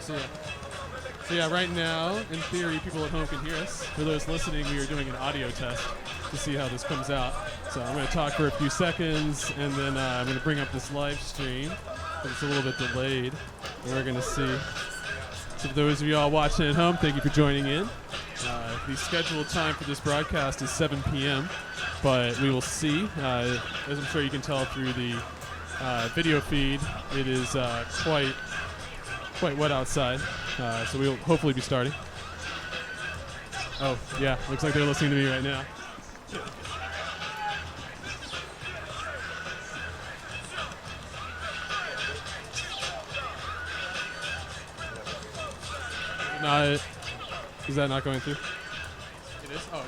So yeah, right now, in theory, people at home can hear us. For those listening, we are doing an audio test to see how this comes out. So I'm going to talk for a few seconds, and then I'm going to bring up this live stream. It's a little bit delayed, and we're going to see. So for those of you all watching at home, thank you for joining in. The scheduled time for this broadcast is 7 p.m., but we will see. As I'm sure you can tell through the video feed, it is quite wet outside, so we'll hopefully be starting. Oh, yeah, looks like they're listening to me right now. No, is that not going through? It is? Oh, okay.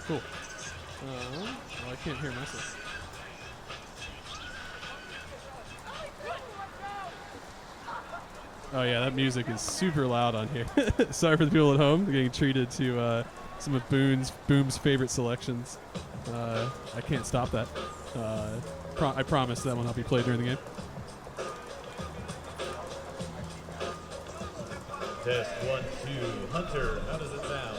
Cool. Well, I can't hear myself. Oh yeah, that music is super loud on here. Sorry for the people at home. They're getting treated to some of Boom's favorite selections. I can't stop that. I promise that will not be played during the game. Test 1, 2. Hunter, how does it sound?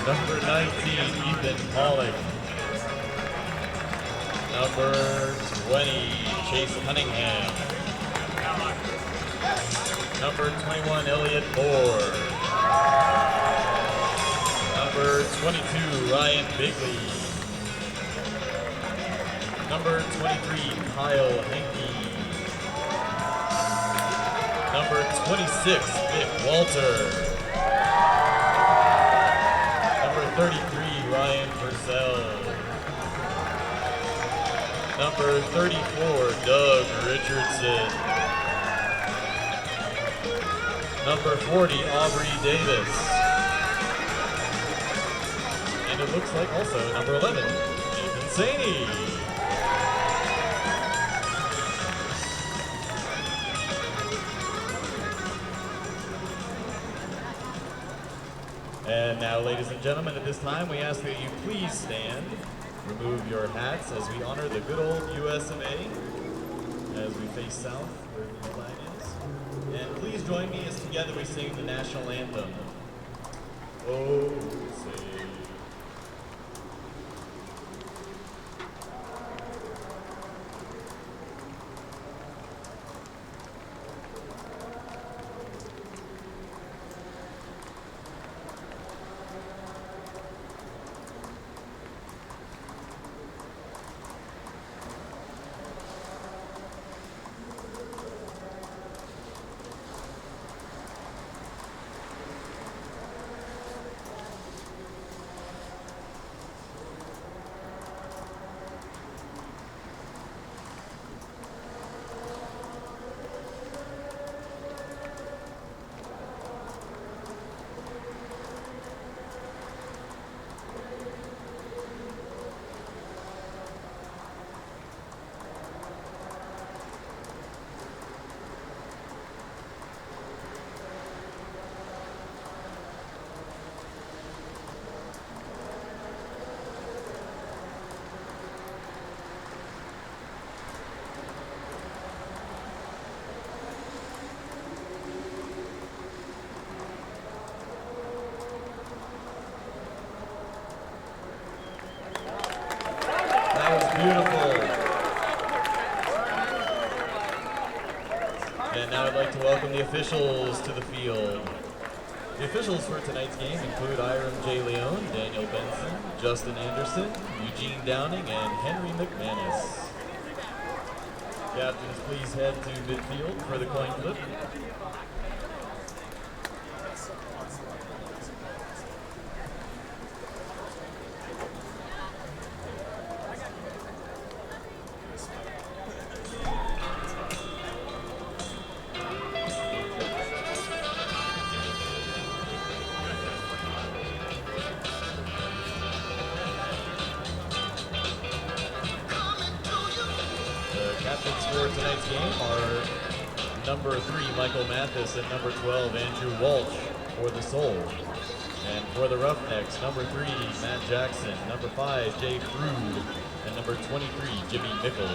Number 19, Ethan Pollock. Number 20, Chase Cunningham. Number 21, Elliot Moore. Number 22, Ryan Bigley. Number 23, Kyle Henke. Number 26, Vic Walter. Number 33, Ryan Purcell. Number 34, Doug Richardson. Number 40, Aubrey Davis. And it looks like also number 11, Nathan Saney. And now, ladies and gentlemen, at this time, we ask that you please stand, remove your hats as we honor the good old US of A as we face south where the flag is. And please join me as together we sing the national anthem. Oh, say. Beautiful. And now I'd like to welcome the officials to the field. The officials for tonight's game include Iram J. Leone, Daniel Benson, Justin Anderson, Eugene Downing, and Henry McManus. Captains, please head to midfield for the coin flip. Number 3, Michael Mathis, and number 12, Andrew Walsh for the Soul. And for the Roughnecks, number 3, Matt Jackson, number 5, Jay Frood, and number 23, Jimmy Mickle.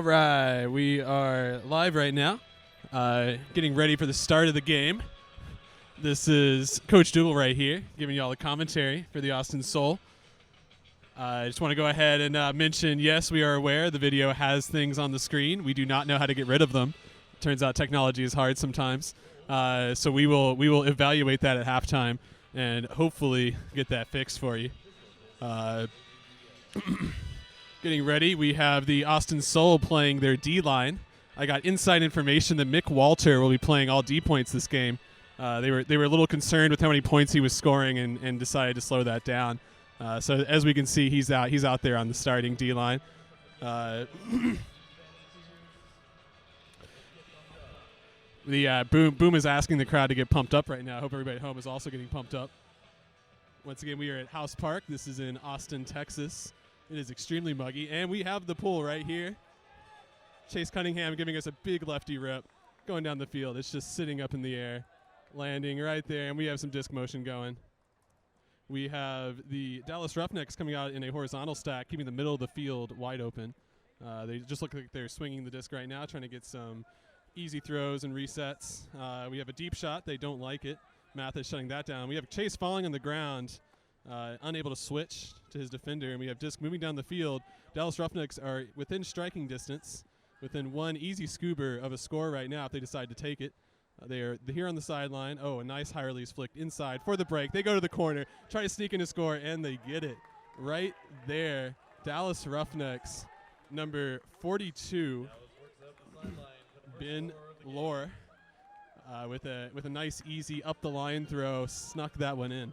All right, we are live right now, getting ready for the start of the game. This is Coach Dougal right here, giving you all the commentary for the Austin Soul. I just want to go ahead and mention, yes, we are aware the video has things on the screen. We do not know how to get rid of them. Turns out technology is hard sometimes. So we will evaluate that at halftime and hopefully get that fixed for you. Getting ready, we have the Austin Soul playing their D-line. I got inside information that Mick Walter will be playing all D points this game. They were a little concerned with how many points he was scoring and decided to slow that down. So as we can see, he's out there on the starting D-line. Boom is asking the crowd to get pumped up right now. I hope everybody at home is also getting pumped up. Once again, we are at House Park. This is in Austin, Texas. It is extremely muggy, and we have the pool right here. Chase Cunningham giving us a big lefty rip, going down the field. It's just sitting up in the air, landing right there, and we have some disc motion going. We have the Dallas Roughnecks coming out in a horizontal stack, keeping the middle of the field wide open. They just look like they're swinging the disc right now, trying to get some easy throws and resets. We have a deep shot. They don't like it. Math is shutting that down. We have Chase falling on the ground, unable to switch to his defender, and we have disc moving down the field. Dallas Roughnecks are within striking distance, within one easy scuba of a score right now if they decide to take it. They are here on the sideline. Oh, a nice high release flicked inside for the break. They go to the corner, try to sneak in a score, and they get it right there. Dallas Roughnecks, number 42, Ben Lore, with a nice easy up the line throw, snuck that one in.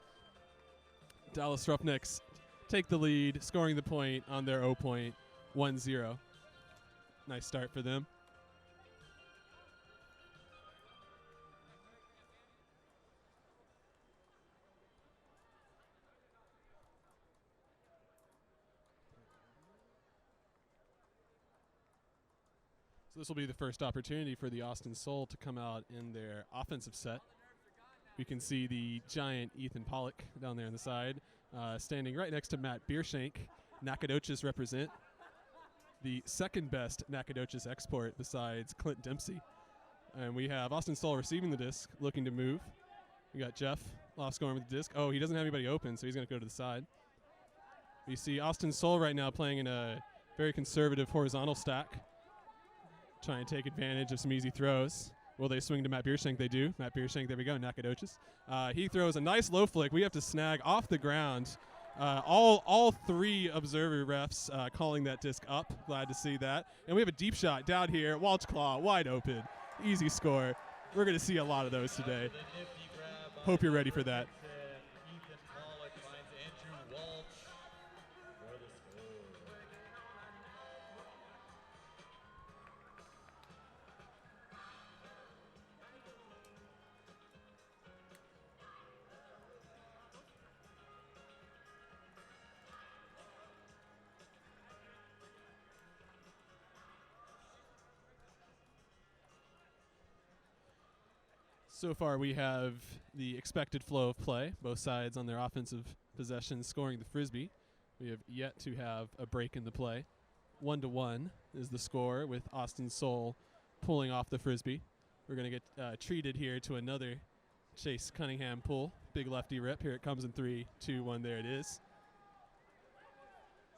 Dallas Roughnecks take the lead, scoring the point on their O point, 1-0. Nice start for them. So this will be the first opportunity for the Austin Soul to come out in their offensive set. We can see the giant Ethan Pollock down there on the side, standing right next to Matt Biershank. Nacogdoches represent the second best Nacogdoches export besides Clint Dempsey. And we have Austin Soul receiving the disc, looking to move. We got Jeff off scoring with the disc. Oh, he doesn't have anybody open, so he's going to go to the side. We see Austin Soul right now playing in a very conservative horizontal stack, trying to take advantage of some easy throws. Will they swing to Matt Biershank? They do. Matt Biershank, there we go, Nacogdoches. He throws a nice low flick. We have to snag off the ground. All three observer refs calling that disc up. Glad to see that. And we have a deep shot down here. Walt's claw, wide open. Easy score. We're going to see a lot of those today. Hope you're ready for that. So far, we have the expected flow of play, both sides on their offensive possessions scoring the Frisbee. We have yet to have a break in the play. 1-1 is the score with Austin Soul pulling off the Frisbee. We're going to get treated here to another Chase Cunningham pull. Big lefty rip. Here it comes in 3, 2, 1. There it is.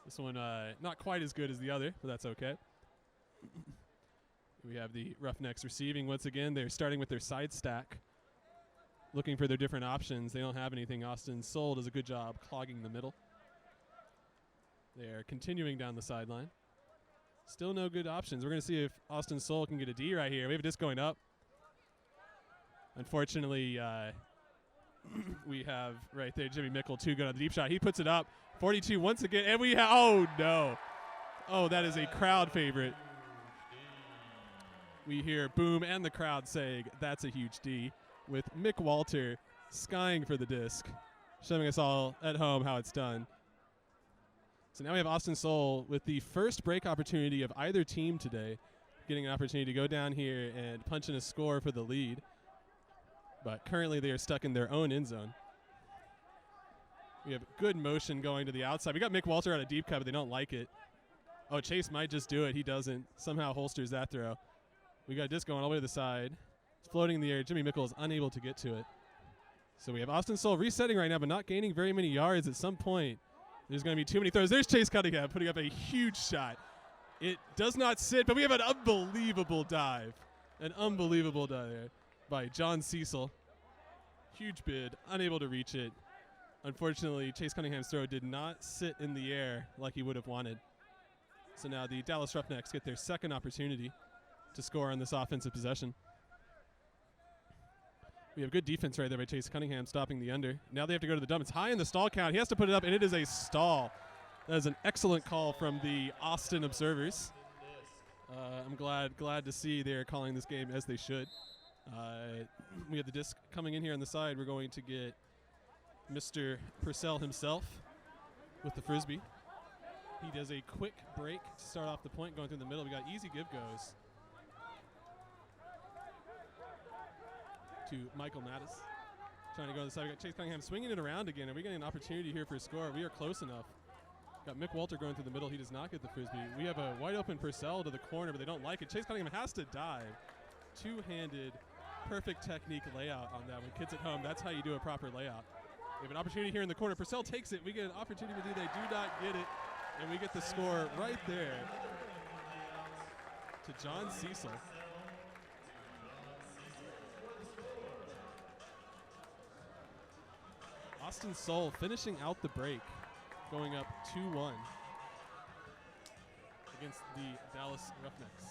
This one not quite as good as the other, but that's okay. We have the Roughnecks receiving once again. They're starting with their side stack, looking for their different options. They don't have anything. Austin Soul does a good job clogging the middle. They're continuing down the sideline. Still no good options. We're going to see if Austin Soul can get a D right here. We have a disc going up. Unfortunately, we have right there Jimmy Mickle, too good on the deep shot. He puts it up. 42 once again. And we have, oh, no. Oh, that is a crowd favorite. We hear boom and the crowd saying that's a huge D, with Mick Walter skying for the disc, showing us all at home how it's done. So now we have Austin Soul with the first break opportunity of either team today, getting an opportunity to go down here and punch in a score for the lead. But currently they are stuck in their own end zone. We have good motion going to the outside. We got Mick Walter on a deep cut, but they don't like it. Oh, Chase might just do it. He doesn't. Somehow holsters that throw. We got a disc going all the way to the side. It's floating in the air. Jimmy Mickle is unable to get to it. So we have Austin Soul resetting right now, but not gaining very many yards. At some point, there's going to be too many throws. There's Chase Cunningham putting up a huge shot. It does not sit, but we have an unbelievable dive. An unbelievable dive there by John Cecil. Huge bid, unable to reach it. Unfortunately, Chase Cunningham's throw did not sit in the air like he would have wanted. So now the Dallas Roughnecks get their second opportunity to score on this offensive possession. We have good defense right there by Chase Cunningham stopping the under. Now they have to go to the dump. It's high in the stall count. He has to put it up, and it is a stall. That is an excellent call from the Austin observers. I'm glad to see they're calling this game as they should. We have the disc coming in here on the side. We're going to get Mr. Purcell himself with the Frisbee. He does a quick break to start off the point going through the middle. We got easy give goes to Michael Mattis. Trying to go to the side. We got Chase Cunningham swinging it around again. Are we getting an opportunity here for a score? We are close enough. Got Mick Walter going through the middle. He does not get the Frisbee. We have a wide open Purcell to the corner, but they don't like it. Chase Cunningham has to dive. Two-handed, perfect technique layout on that one. Kids at home, that's how you do a proper layout. We have an opportunity here in the corner. Purcell takes it. We get an opportunity, they do not get it. And we get the score right there to John Cecil. Austin Soul finishing out the break, going up 2-1 against the Dallas Roughnecks.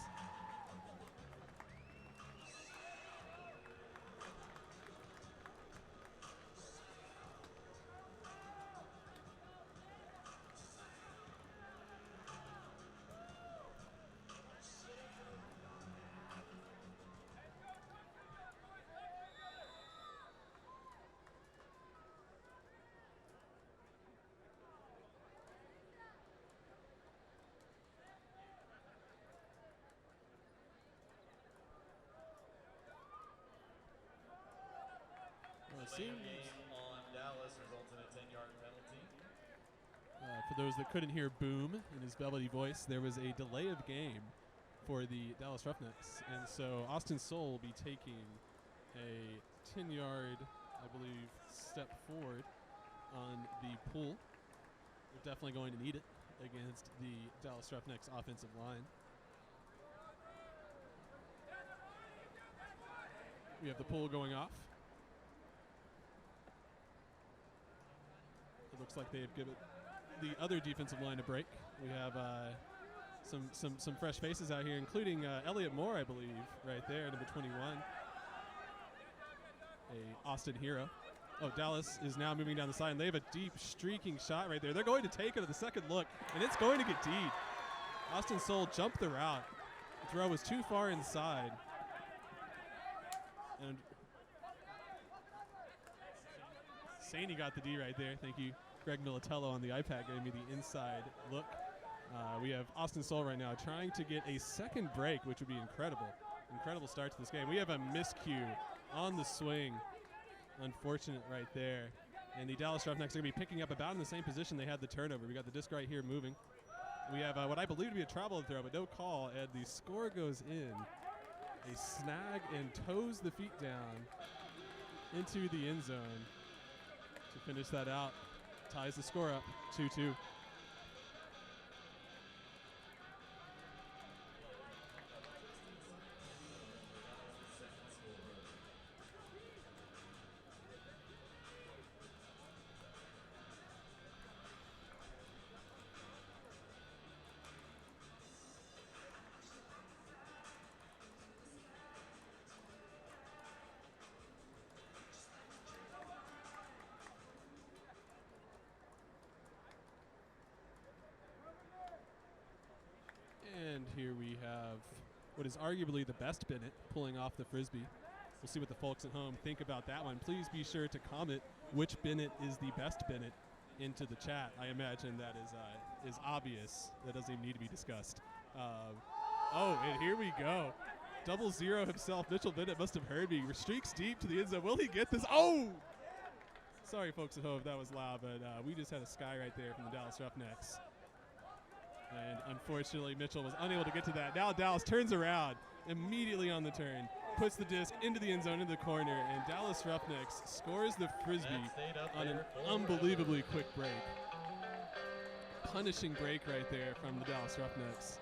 Game on Dallas results in a 10-yard penalty. For those that couldn't hear Boom in his velvety voice, there was a delay of game for the Dallas Roughnecks. And so Austin Soul will be taking a 10-yard, I believe, step forward on the pull. They're definitely going to need it against the Dallas Roughnecks offensive line. We have the pull going off. It looks like they've given the other defensive line a break. We have some fresh faces out here, including Elliot Moore, I believe, right there, number 21. A Austin hero. Oh, Dallas is now moving down the side, and they have a deep streaking shot right there. They're going to take it at the second look, and it's going to get deep. Austin Soul jumped the route. The throw was too far inside. And Saney got the D right there. Thank you. Greg Militello on the iPad gave me the inside look. We have Austin Soul right now trying to get a second break, which would be incredible. Incredible start to this game. We have a miscue on the swing. Unfortunate right there. And the Dallas Roughnecks are going to be picking up about in the same position they had the turnover. We got the disc right here moving. We have what I believe to be a travel throw, but no call, and the score goes in. A snag and toes the feet down into the end zone to finish that out. Ties the score up 2-2. And here we have what is arguably the best Bennett pulling off the Frisbee. We'll see what the folks at home think about that one. Please be sure to comment which Bennett is the best Bennett into the chat. I imagine that is obvious. That doesn't even need to be discussed. And here we go. 0-0 himself. Mitchell Bennett must have heard me. Streaks deep to the end zone. Will he get this? Oh! Sorry, folks at home, if that was loud, but we just had a sky right there from the Dallas Roughnecks. And unfortunately, Mitchell was unable to get to that. Now Dallas turns around immediately on the turn, puts the disc into the end zone, into the corner, and Dallas Roughnecks scores the Frisbee on an unbelievably quick break. Punishing break right there from the Dallas Roughnecks.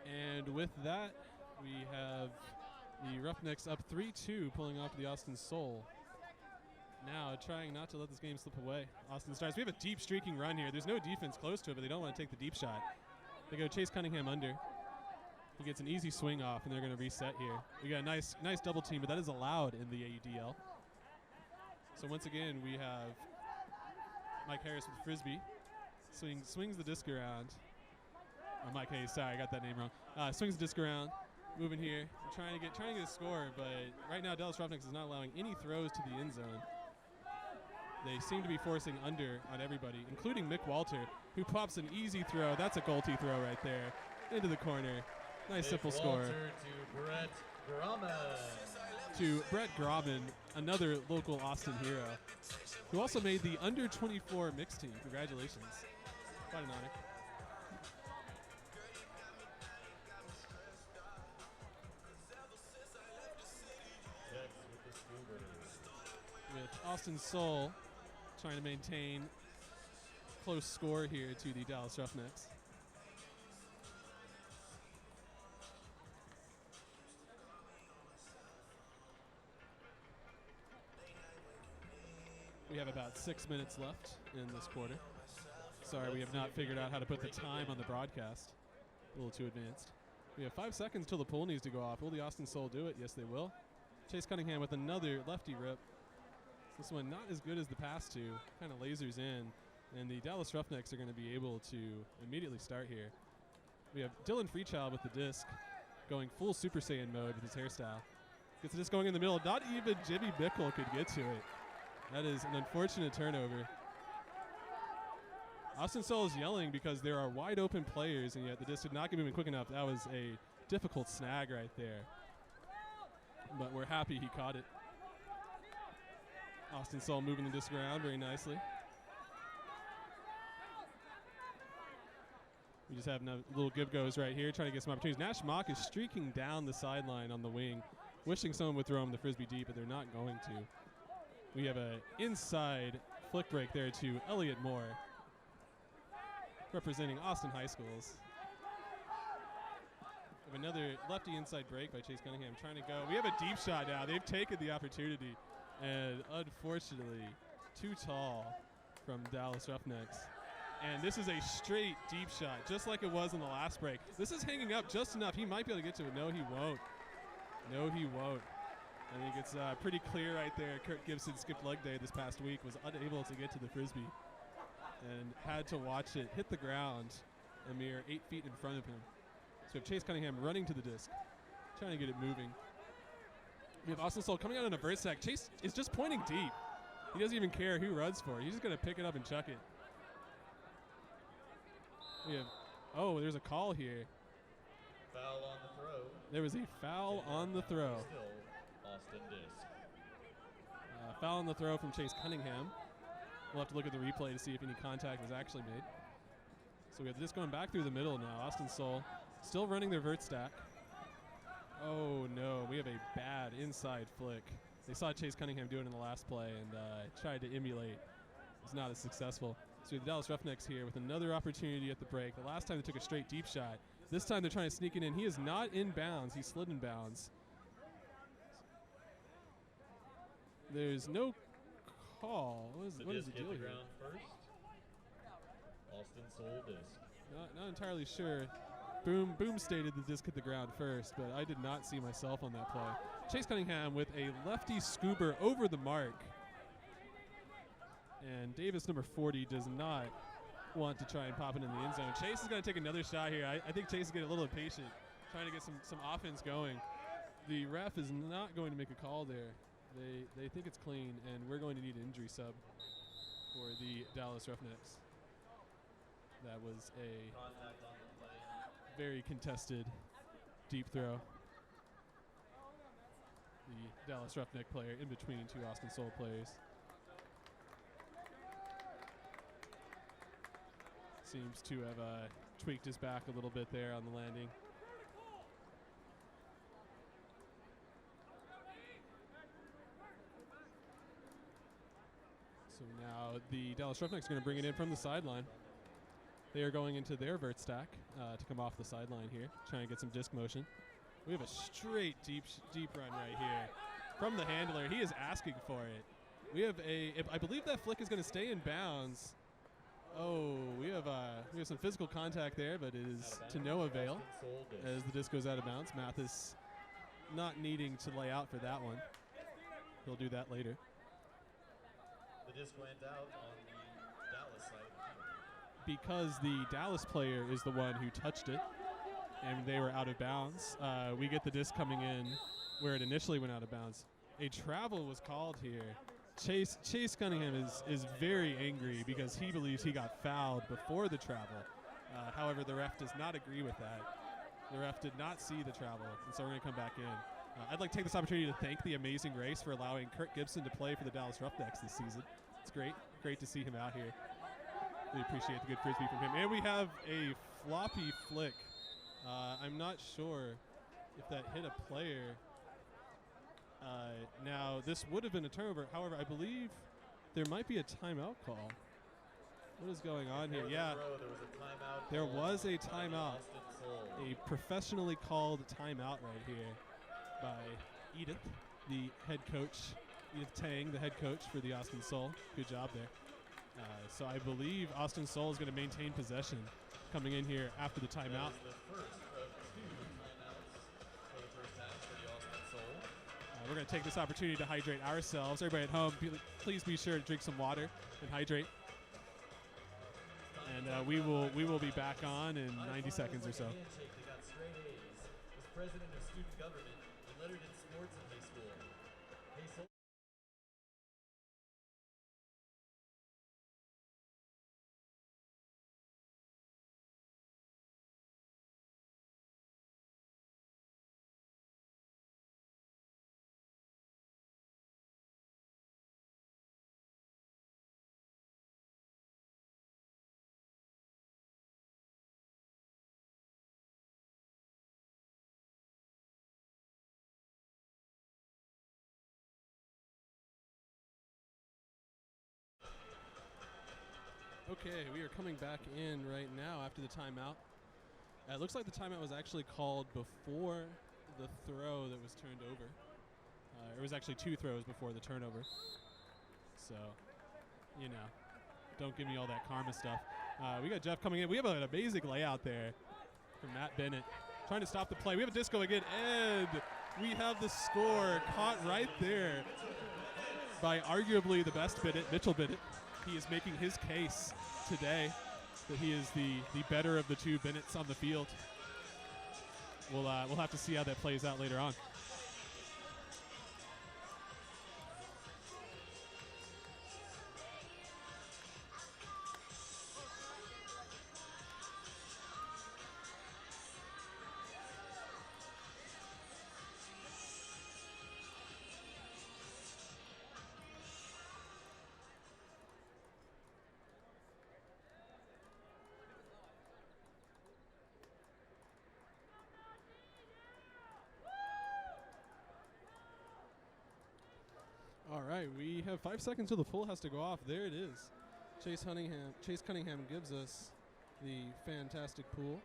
And with that, we have the Roughnecks up 3-2, pulling off the Austin Soul. Now trying not to let this game slip away. Austin starts. We have a deep streaking run here. There's no defense close to it, but they don't want to take the deep shot. They go Chase Cunningham under. He gets an easy swing off, and they're going to reset here. We got a nice double team, but that is allowed in the AUDL. So once again, we have Mike Harris with Frisbee. Swings the disc around. Oh, Mike Hayes, sorry, I got that name wrong. Swings the disc around, moving here, trying to get a score, but right now Dallas Roughnecks is not allowing any throws to the end zone. They seem to be forcing under on everybody, including Mick Walter, who pops an easy throw. That's a goaltee throw right there, into the corner. Nice simple score. To Brett Grauman. To Brett Grauman, another local Austin hero, who also made the under 24 mixed team. Congratulations. Quite an honor. With Austin Soul trying to maintain close score here to the Dallas Roughnecks. We have about 6 minutes left in this quarter. Sorry, we have not figured out how to put the time on the broadcast. A little too advanced. We have 5 seconds till the pool needs to go off. Will the Austin Soul do it? Yes, they will. Chase Cunningham with another lefty rip. This one not as good as the past two. Kind of lasers in. And the Dallas Roughnecks are going to be able to immediately start here. We have Dylan Freechild with the disc, going full Super Saiyan mode with his hairstyle. Gets the disc going in the middle. Not even Jimmy Bickle could get to it. That is an unfortunate turnover. Austin Soul is yelling because there are wide open players, and yet the disc did not get moving quick enough. That was a difficult snag right there. But we're happy he caught it. Austin Soul moving the disc around very nicely. We just have little give goes right here, trying to get some opportunities. Nash Mock is streaking down the sideline on the wing, wishing someone would throw him the Frisbee deep, but they're not going to. We have an inside flick break there to Elliot Moore, representing Austin High Schools. We have another lefty inside break by Chase Cunningham trying to go. We have a deep shot now. They've taken the opportunity, and unfortunately, too tall from Dallas Roughnecks. And this is a straight deep shot, just like it was in the last break. This is hanging up just enough. He might be able to get to it. No, he won't. No, he won't. I think it's pretty clear right there. Kurt Gibson skipped leg day this past week, was unable to get to the Frisbee, and had to watch it hit the ground a mere 8 feet in front of him. So we have Chase Cunningham running to the disc, trying to get it moving. We have Austin Soul coming out on a vert sack. Chase is just pointing deep. He doesn't even care who runs for it. He's just going to pick it up and chuck it. We have, oh, there's a call here. Foul on the throw. There was a foul on the throw. Still Austin disc. Foul on the throw from Chase Cunningham. We'll have to look at the replay to see if any contact was actually made. So we have the disc going back through the middle now. Austin Soul still running their vert stack. Oh, no. We have a bad inside flick. They saw Chase Cunningham do it in the last play and tried to emulate. It was not as successful. So we have the Dallas Roughnecks here with another opportunity at the break. The last time they took a straight deep shot. This time they're trying to sneak it in. He is not in bounds. He slid in bounds. There's no call. What is the deal here? Ground first. Austin Soul disc. Not entirely sure. Boom stated the disc hit the ground first, but I did not see myself on that play. Chase Cunningham with a lefty scoober over the mark. And Davis, number 40, does not want to try and pop it in the end zone. Chase is going to take another shot here. I think Chase is getting a little impatient, trying to get some offense going. The ref is not going to make a call there. They think it's clean, and we're going to need an injury sub for the Dallas Roughnecks. That was a very contested deep throw. The Dallas Roughneck player in between two Austin Soul players. Seems to have tweaked his back a little bit there on the landing. So now the Dallas Roughnecks are going to bring it in from the sideline. They are going into their vert stack to come off the sideline here, trying to get some disc motion. We have a straight deep run right here from the handler. He is asking for it. We have I believe that flick is going to stay in bounds. Oh, we have some physical contact there, but it is to no avail as the disc goes out of bounds. Mathis not needing to lay out for that one. He'll do that later. The disc went out on the Dallas side. Because the Dallas player is the one who touched it, and they were out of bounds, we get the disc coming in where it initially went out of bounds. A travel was called here. Chase Cunningham is very angry because he believes he got fouled before the travel. However, the ref does not agree with that. The ref did not see the travel, and so we're going to come back in. I'd like to take this opportunity to thank the Amazing Race for allowing Kurt Gibson to play for the Dallas Roughnecks this season. It's great to see him out here. We appreciate the good frisbee from him. And we have a floppy flick. I'm not sure if that hit a player. Now, this would have been a turnover. However, I believe there might be a timeout call. What is going on here? Yeah, there was a timeout. There was a timeout. A professionally called timeout right here by Edith, the head coach. Edith Tang, the head coach for the Austin Soul. Good job there. So I believe Austin Soul is going to maintain possession coming in here after the timeout. That is the first of 2 timeouts for the first half for the Austin Soul. We're going to take this opportunity to hydrate ourselves. Everybody at home, please be sure to drink some water and hydrate. And we will be back on in 90 seconds or so. They got straight A's. Was president of student government and lettered in sports in high school. Hey, Soul. Okay, we are coming back in right now after the timeout. It looks like the timeout was actually called before the throw that was turned over. It was actually 2 throws before the turnover. So, don't give me all that karma stuff. We got Jeff coming in. We have an amazing layout there from Matt Bennett. Trying to stop the play. We have a disco again, and we have the score caught right there by arguably the best Bennett, Mitchell Bennett. He is making his case today that he is the better of the 2 Bennetts on the field. We'll have to see how that plays out later on. All right, we have 5 seconds till the full has to go off. There it is. Chase Cunningham gives us the fantastic pool.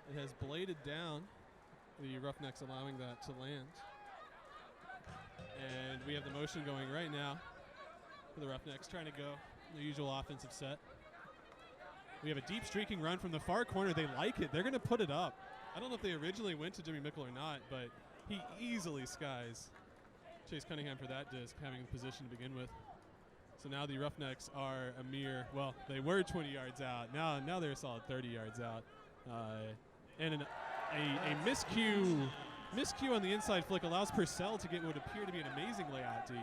It has bladed down, the Roughnecks allowing that to land. And we have the motion going right now for the Roughnecks, trying to go the usual offensive set. We have a deep streaking run from the far corner. They like it. They're going to put it up. I don't know if they originally went to Jimmy Mickle or not, but he easily skies Chase Cunningham for that disc, having the position to begin with. So now the Roughnecks are a mere, well, they were 20 yards out. Now they're a solid 30 yards out. And a miscue on the inside flick allows Purcell to get what would appear to be an amazing layout D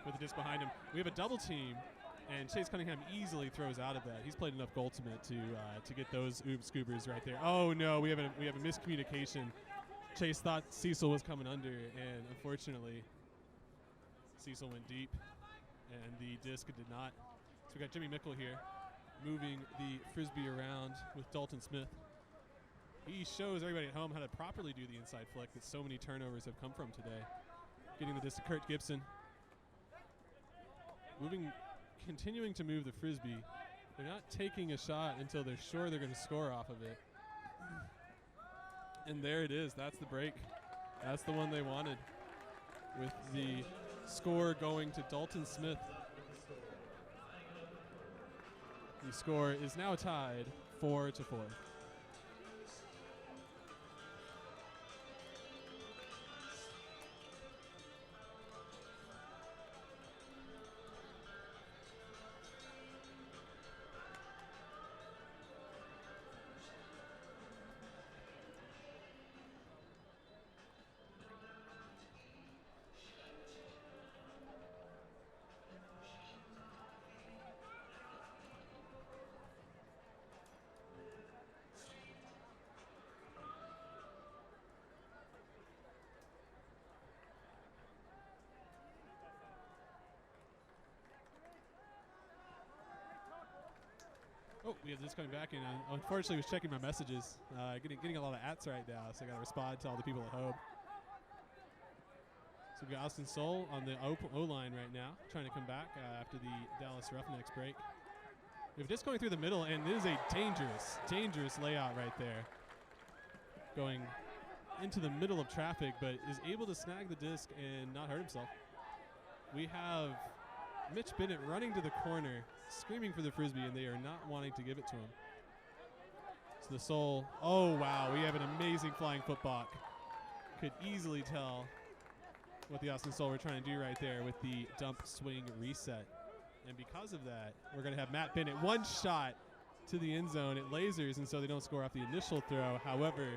with the disc behind him. We have a double team, and Chase Cunningham easily throws out of that. He's played enough Goaltimate to get those scoobers right there. Oh no, we have a miscommunication. Chase thought Cecil was coming under, and unfortunately, Cecil went deep, and the disc did not. So we got Jimmy Mickle here, moving the Frisbee around with Dalton Smith. He shows everybody at home how to properly do the inside flick that so many turnovers have come from today. Getting the disc to Kurt Gibson. Continuing to move the Frisbee. They're not taking a shot until they're sure they're going to score off of it. And there it is. That's the break. That's the one they wanted, with the score going to Dalton Smith. The score is now tied 4-4. Oh, we have this coming back, and unfortunately was checking my messages. Getting a lot of ats right now, so I got to respond to all the people at home. So we got Austin Soul on the O-line right now, trying to come back after the Dallas Roughnecks break. We have disc going through the middle, and it is a dangerous layout right there. Going into the middle of traffic, but is able to snag the disc and not hurt himself. We have Mitch Bennett running to the corner, screaming for the Frisbee, and they are not wanting to give it to him. So the Soul, oh wow, we have an amazing flying football. Could easily tell what the Austin Soul were trying to do right there with the dump swing reset. And because of that, we're going to have Matt Bennett one shot to the end zone at lasers, and so they don't score off the initial throw. However,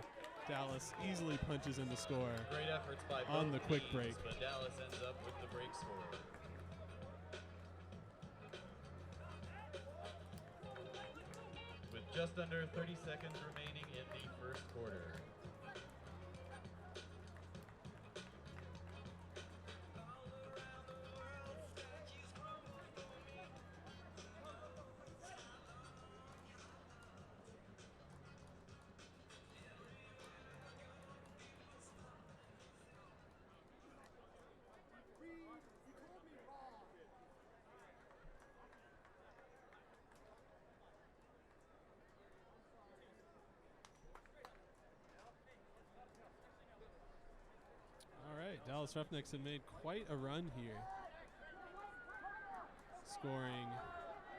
Dallas easily punches in the score. Great efforts by on the quick break. But Dallas ends up with the break score. With just under 30 seconds remaining in the first quarter. Dallas Roughnecks had made quite a run here, scoring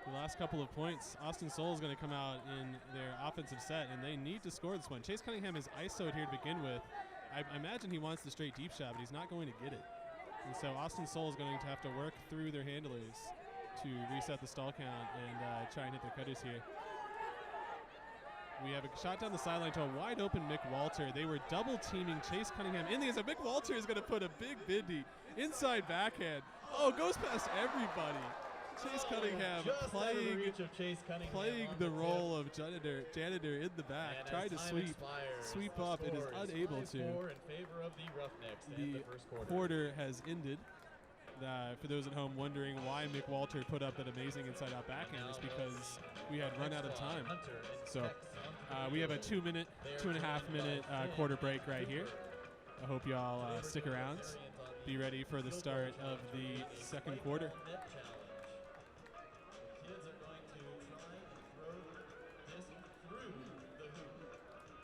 the last couple of points. Austin Soul is going to come out in their offensive set, and they need to score this one. Chase Cunningham is ISO'd here to begin with. I imagine he wants the straight deep shot, but he's not going to get it. And so Austin Soul is going to have to work through their handlers to reset the stall count and try and hit their cutters here. We have a shot down the sideline to a wide open Mick Walter. They were double teaming Chase Cunningham in the end zone. Mick Walter is going to put a big biddy inside backhand. Oh, goes past everybody. Chase Cunningham playing the role of janitor in the back. And tried to sweep up. It is unable to. In favor of the Roughnecks in the first quarter. Quarter has ended. For those at home wondering why Mick Walter put up that amazing inside-out backhand, is because we had run out of time. So we have a 2.5 minute quarter break right here. I hope y'all stick around. Be ready for the start of the second quarter. Kids are going to try and throw this through the hoop.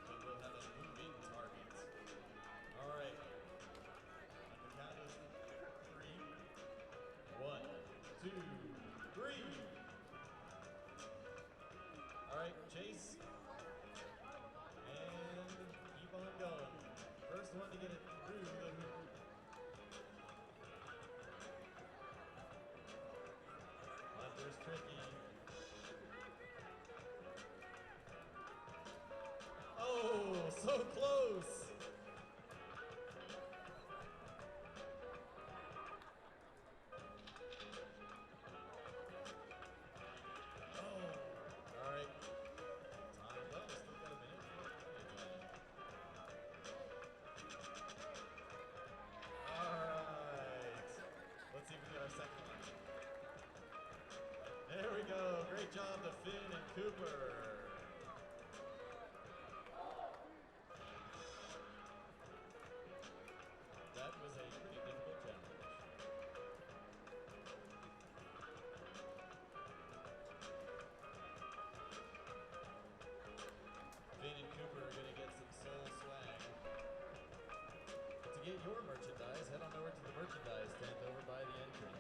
So we'll have a moving target. All right. On the count of 3. 1, 2, 3. All right, first one to get it through the hoop. Hunter's tricky. Oh, so close! Oh, all right. Time's up. Still got a minute. All right. Let's see if we get our second one. There we go. Great job to Finn and Cooper. That was a pretty difficult challenge. Finn and Cooper are going to get some soul swag. To get your merchandise, head on over to the merchandise tent over by the entrance.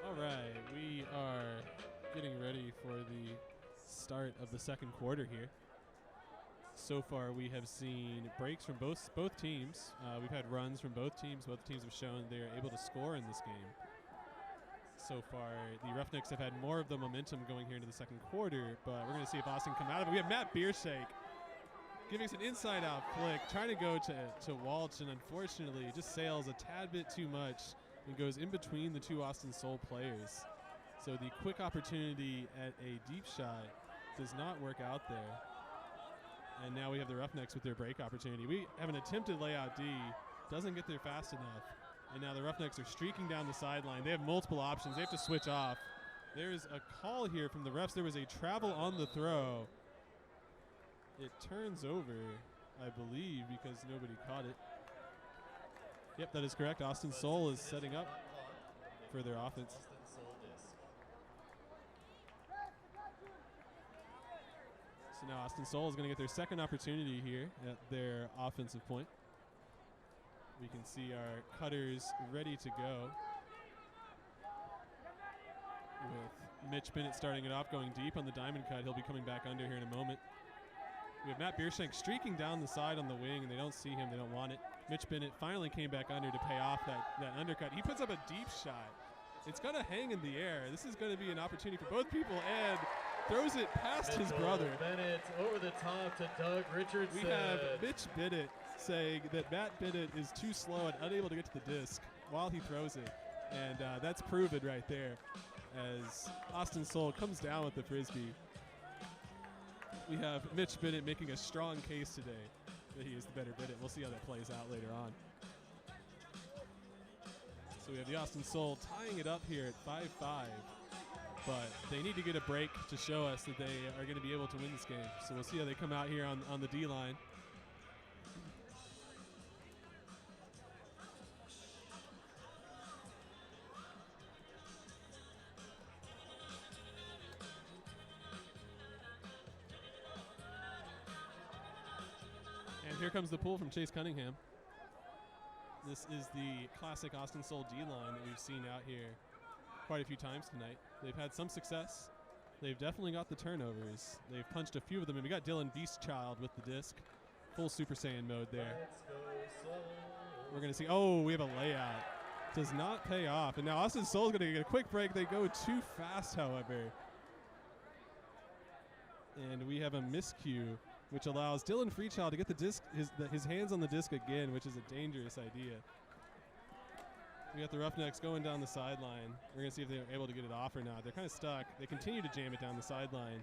All right, we are getting ready for the start of the second quarter here. So far, we have seen breaks from both teams. We've had runs from both teams. Both teams have shown they are able to score in this game. So far, the Roughnecks have had more of the momentum going here into the second quarter, but we're going to see if Austin come out of it. We have Matt Biershake giving us an inside-out flick, trying to go to Walsh, and unfortunately just sails a tad bit too much and goes in between the two Austin Soul players. So the quick opportunity at a deep shot does not work out there. And now we have the Roughnecks with their break opportunity. We have an attempted layout D, doesn't get there fast enough. And now the Roughnecks are streaking down the sideline. They have multiple options. They have to switch off. There's a call here from the refs. There was a travel on the throw. It turns over, I believe, because nobody caught it. Yep, that is correct. Austin Soul is setting up for their offense. Austin Soul disc. So now Austin Soul is going to get their second opportunity here at their offensive point. We can see our cutters ready to go, with Mitch Bennett starting it off, going deep on the diamond cut. He'll be coming back under here in a moment. We have Matt Biershank streaking down the side on the wing, and they don't see him. They don't want it. Mitch Bennett finally came back under to pay off that undercut. He puts up a deep shot. It's going to hang in the air. This is going to be an opportunity for both people, and throws it past his brother. Bennett over the top to Doug Richardson. We have Mitch Bennett saying that Matt Bennett is too slow and unable to get to the disc while he throws it. And that's proven right there as Austin Soul comes down with the Frisbee. We have Mitch Bennett making a strong case today that he is the better Bennett. We'll see how that plays out later on. So we have the Austin Soul tying it up here at 5-5. But they need to get a break to show us that they are going to be able to win this game. So we'll see how they come out here on the D-line. And here comes the pull from Chase Cunningham. This is the classic Austin Soul D-line that we've seen out here quite a few times tonight. They've had some success. They've definitely got the turnovers. They've punched a few of them, and we got Dylan Beastchild with the disc. Full Super Saiyan mode there. We're going to see, oh, we have a layout. Does not pay off. And now Austin Soul's going to get a quick break. They go too fast, however. And we have a miscue, which allows Dylan Freechild to get the disc, his hands on the disc again, which is a dangerous idea. We got the Roughnecks going down the sideline. We're going to see if they're able to get it off or not. They're kind of stuck. They continue to jam it down the sideline.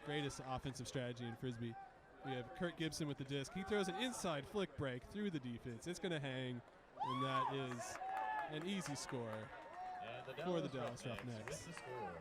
Greatest offensive strategy in Frisbee. We have Kurt Gibson with the disc. He throws an inside flick break through the defense. It's going to hang, and that is an easy score for the Dallas Roughnecks. With the score.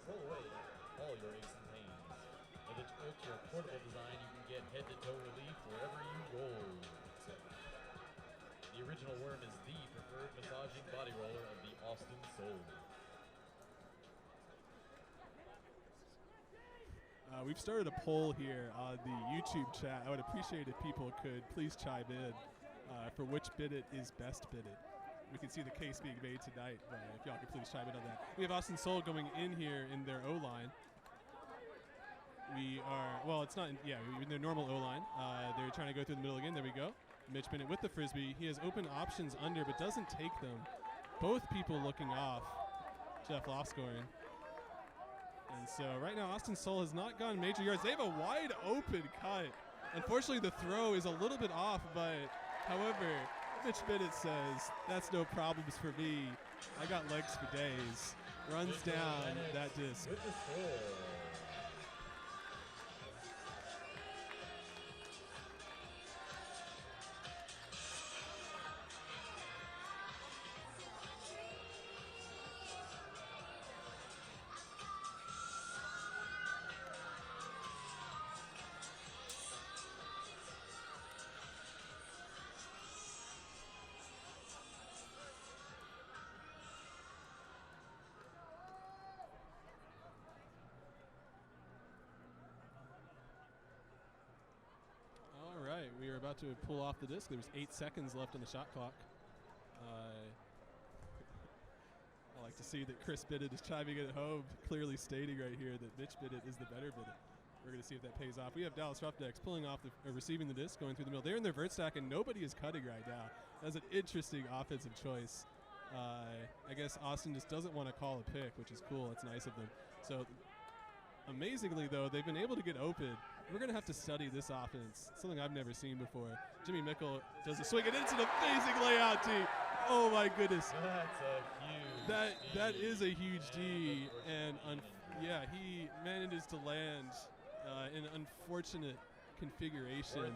Roll away all your aches and pains. With its ultra portable design, you can get head-to-toe relief wherever you roll. The original worm is the preferred massaging body roller of the Austin Soul. We've started a poll here on the YouTube chat. I would appreciate if people could please chime in for which bidit is best bidit. We can see the case being made tonight, but if y'all could please chime in on that. We have Austin Soul going in here in their O-line. We are, well, it's not, in their normal O-line. They're trying to go through the middle again. There we go. Mitch Bennett with the Frisbee. He has open options under, but doesn't take them. Both people looking off. Jeff Loft scoring. And so right now, Austin Soul has not gone major yards. They have a wide open cut. Unfortunately, the throw is a little bit off, but however, Mitch Bennett says, that's no problems for me. I got legs for days. Runs down that disc. With the score. All right, we are about to pull off the disc. There's 8 seconds left on the shot clock. I like to see that Chris Bennett is chiming in at home, clearly stating right here that Mitch Bennett is the better Bennett. We're going to see if that pays off. We have Dallas Roughnecks pulling off receiving the disc, going through the middle. They're in their vert stack, and nobody is cutting right now. That's an interesting offensive choice. I guess Austin just doesn't want to call a pick, which is cool. It's nice of them. So amazingly, though, they've been able to get open. We're going to have to study this offense, something I've never seen before. Jimmy Mickle does a swing, and it's an amazing layout D. Oh, my goodness. That's a huge That is a huge D, and he manages to land in an unfortunate configuration,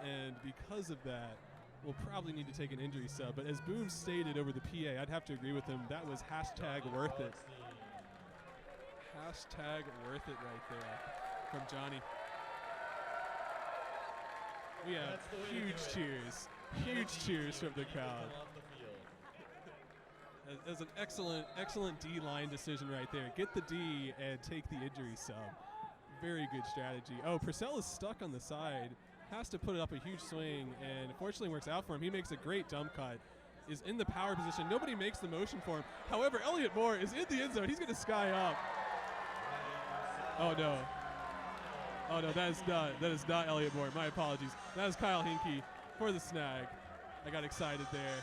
and because of that, we'll probably need to take an injury sub. But as Boom stated over the PA, I'd have to agree with him, that was hashtag worth it. Hashtag worth it right there from Johnny. We have huge cheers from the crowd. That's an excellent D-line decision right there. Get the D and take the injury sub. Very good strategy. Oh, Purcell is stuck on the side. Has to put it up a huge swing, and fortunately works out for him. He makes a great dump cut. Is in the power position. Nobody makes the motion for him. However, Elliott Moore is in the end zone. He's going to sky up. Oh no, that is not Elliott Moore. My apologies. That is Kyle Hinkey for the snag. I got excited there.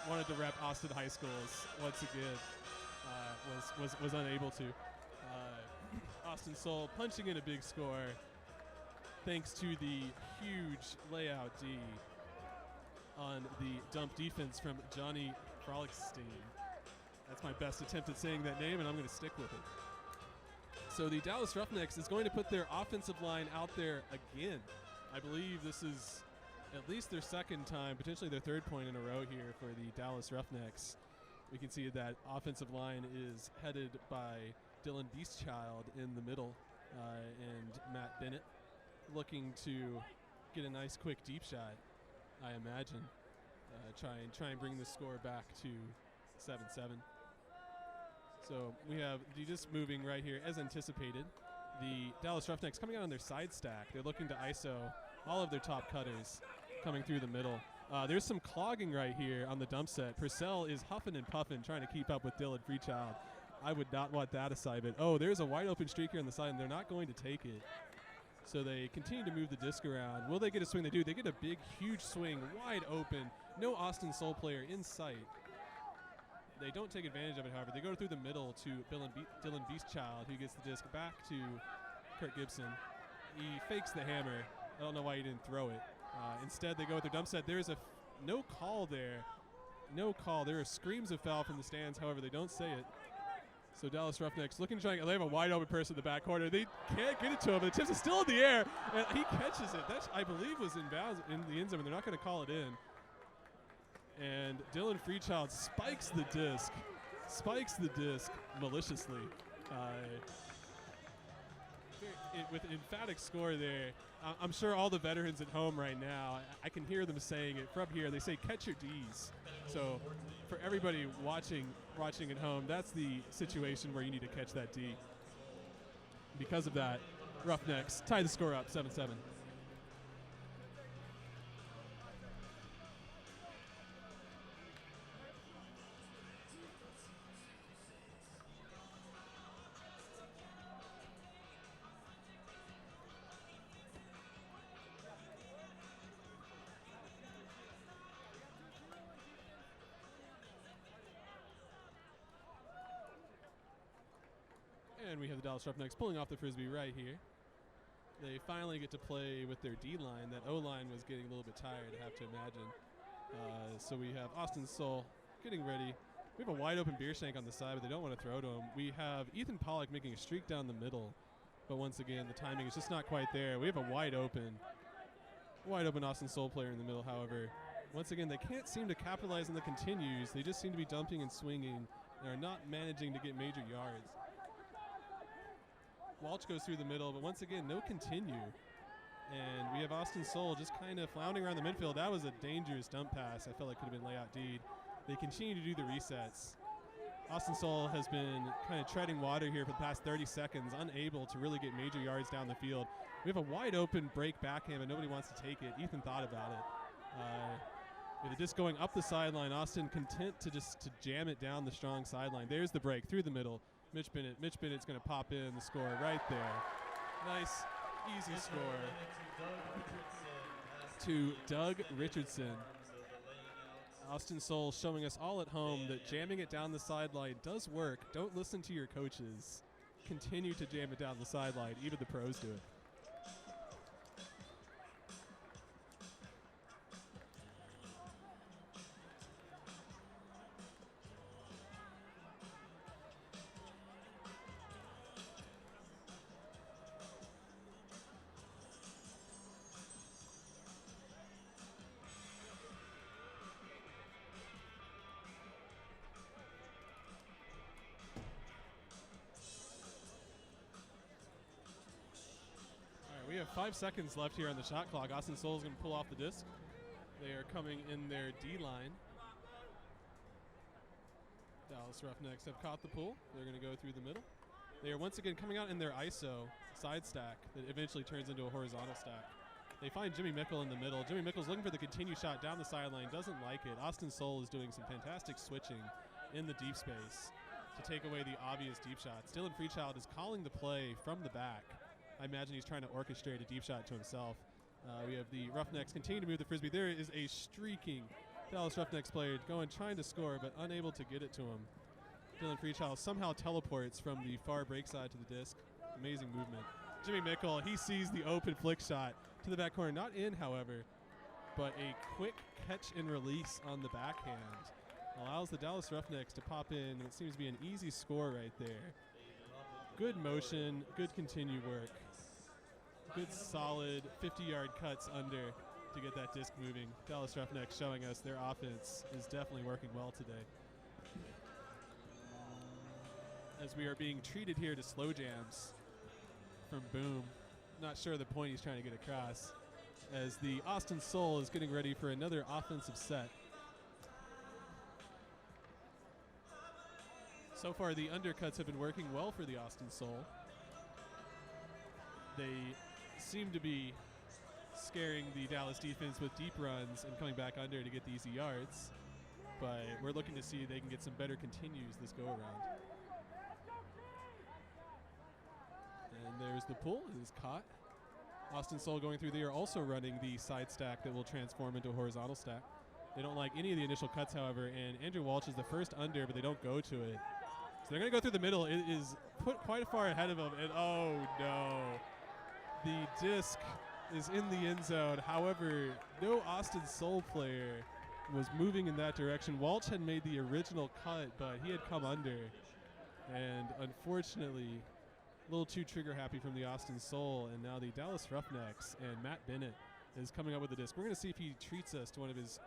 Wanted to rep Austin High Schools once again. Was unable to. Austin Soul punching in a big score thanks to the huge layout D on the dump defense from Johnny Frolickstein. That's my best attempt at saying that name, and I'm going to stick with it. So the Dallas Roughnecks is going to put their offensive line out there again. I believe this is at least their second time, potentially their third point in a row here for the Dallas Roughnecks. We can see that offensive line is headed by Dylan Beastchild in the middle and Matt Bennett looking to get a nice quick deep shot, I imagine. Try and bring the score back to 7-7. So we have just moving right here as anticipated. The Dallas Roughnecks coming out on their side stack. They're looking to ISO all of their top cutters coming through the middle. There's some clogging right here on the dump set. Purcell is huffing and puffing, trying to keep up with Dylan Freechild. I would not want that assignment. Oh, there's a wide open streak here on the side, and they're not going to take it. So they continue to move the disc around. Will they get a swing? They do. They get a big, huge swing, wide open. No Austin Soul player in sight. They don't take advantage of it, however. They go through the middle to Dylan Beastchild, who gets the disc back to Kurt Gibson. He fakes the hammer. I don't know why he didn't throw it. Instead, they go with their dump set. There's no call there. No call. There are screams of foul from the stands. However, they don't say it. So Dallas Roughnecks looking to try. They have a wide open person in the back corner. They can't get it to him. The tips is still in the air, and he catches it. That, I believe, was in bounds in the end zone, and they're not going to call it in. And Dylan Freechild spikes the disc maliciously. With an emphatic score there. I'm sure all the veterans at home right now, I can hear them saying it from here. They say, catch your Ds. So for everybody watching at home, that's the situation where you need to catch that D. Because of that, Roughnecks tie the score up 7-7. And we have the Dallas Roughnecks pulling off the Frisbee right here. They finally get to play with their D-line. That O-line was getting a little bit tired, I have to imagine. So we have Austin Soul getting ready. We have a wide open beer shank on the side, but they don't want to throw to him. We have Ethan Pollock making a streak down the middle. But once again, the timing is just not quite there. We have a wide open Austin Soul player in the middle, however. Once again, they can't seem to capitalize on the continues. They just seem to be dumping and swinging and are not managing to get major yards. Walsh goes through the middle, but once again, no continue. And we have Austin Soul just kind of floundering around the midfield. That was a dangerous dump pass. I felt like it could have been layout deed. They continue to do the resets. Austin Soul has been kind of treading water here for the past 30 seconds, unable to really get major yards down the field. We have a wide open break backhand, but nobody wants to take it. Ethan thought about it. With the disc going up the sideline, Austin content to jam it down the strong sideline. There's the break through the middle. Mitch Bennett's going to pop in the score right there. Nice, easy score to Doug Richardson. Austin Soul showing us all at home that jamming it down the sideline does work. Don't listen to your coaches. Continue to jam it down the sideline. Even the pros do it. We have 5 seconds left here on the shot clock. Austin Soul is going to pull off the disc. They are coming in their D-line. Dallas Roughnecks have caught the pull. They're going to go through the middle. They are once again coming out in their ISO side stack that eventually turns into a horizontal stack. They find Jimmy Mickle in the middle. Jimmy Mickle's looking for the continue shot down the sideline, doesn't like it. Austin Soul is doing some fantastic switching in the deep space to take away the obvious deep shots. Dylan Freechild is calling the play from the back. I imagine he's trying to orchestrate a deep shot to himself. We have the Roughnecks continue to move the Frisbee. There is a streaking Dallas Roughnecks player trying to score, but unable to get it to him. Dylan Freechild somehow teleports from the far break side to the disc. Amazing movement. Jimmy Mickle, he sees the open flick shot to the back corner. Not in, however, but a quick catch and release on the backhand allows the Dallas Roughnecks to pop in what seems to be an easy score right there. Good motion, good continued work. Good solid 50-yard cuts under to get that disc moving. Dallas Roughnecks showing us their offense is definitely working well today. As we are being treated here to slow jams from Boom. Not sure the point he's trying to get across. As the Austin Soul is getting ready for another offensive set. So far, the undercuts have been working well for the Austin Soul. They seem to be scaring the Dallas defense with deep runs and coming back under to get the easy yards. But we're looking to see if they can get some better continues this go-around. And there's the pull. It is caught. Austin Soul going through. They are also running the side stack that will transform into a horizontal stack. They don't like any of the initial cuts, however, and Andrew Walsh is the first under, but they don't go to it. So they're going to go through the middle. It is put quite far ahead of him, and oh no. The disc is in the end zone. However, no Austin Soul player was moving in that direction. Walsh had made the original cut, but he had come under. And unfortunately, a little too trigger happy from the Austin Soul, and now the Dallas Roughnecks and Matt Bennett is coming up with the disc. We're going to see if he treats us to one of his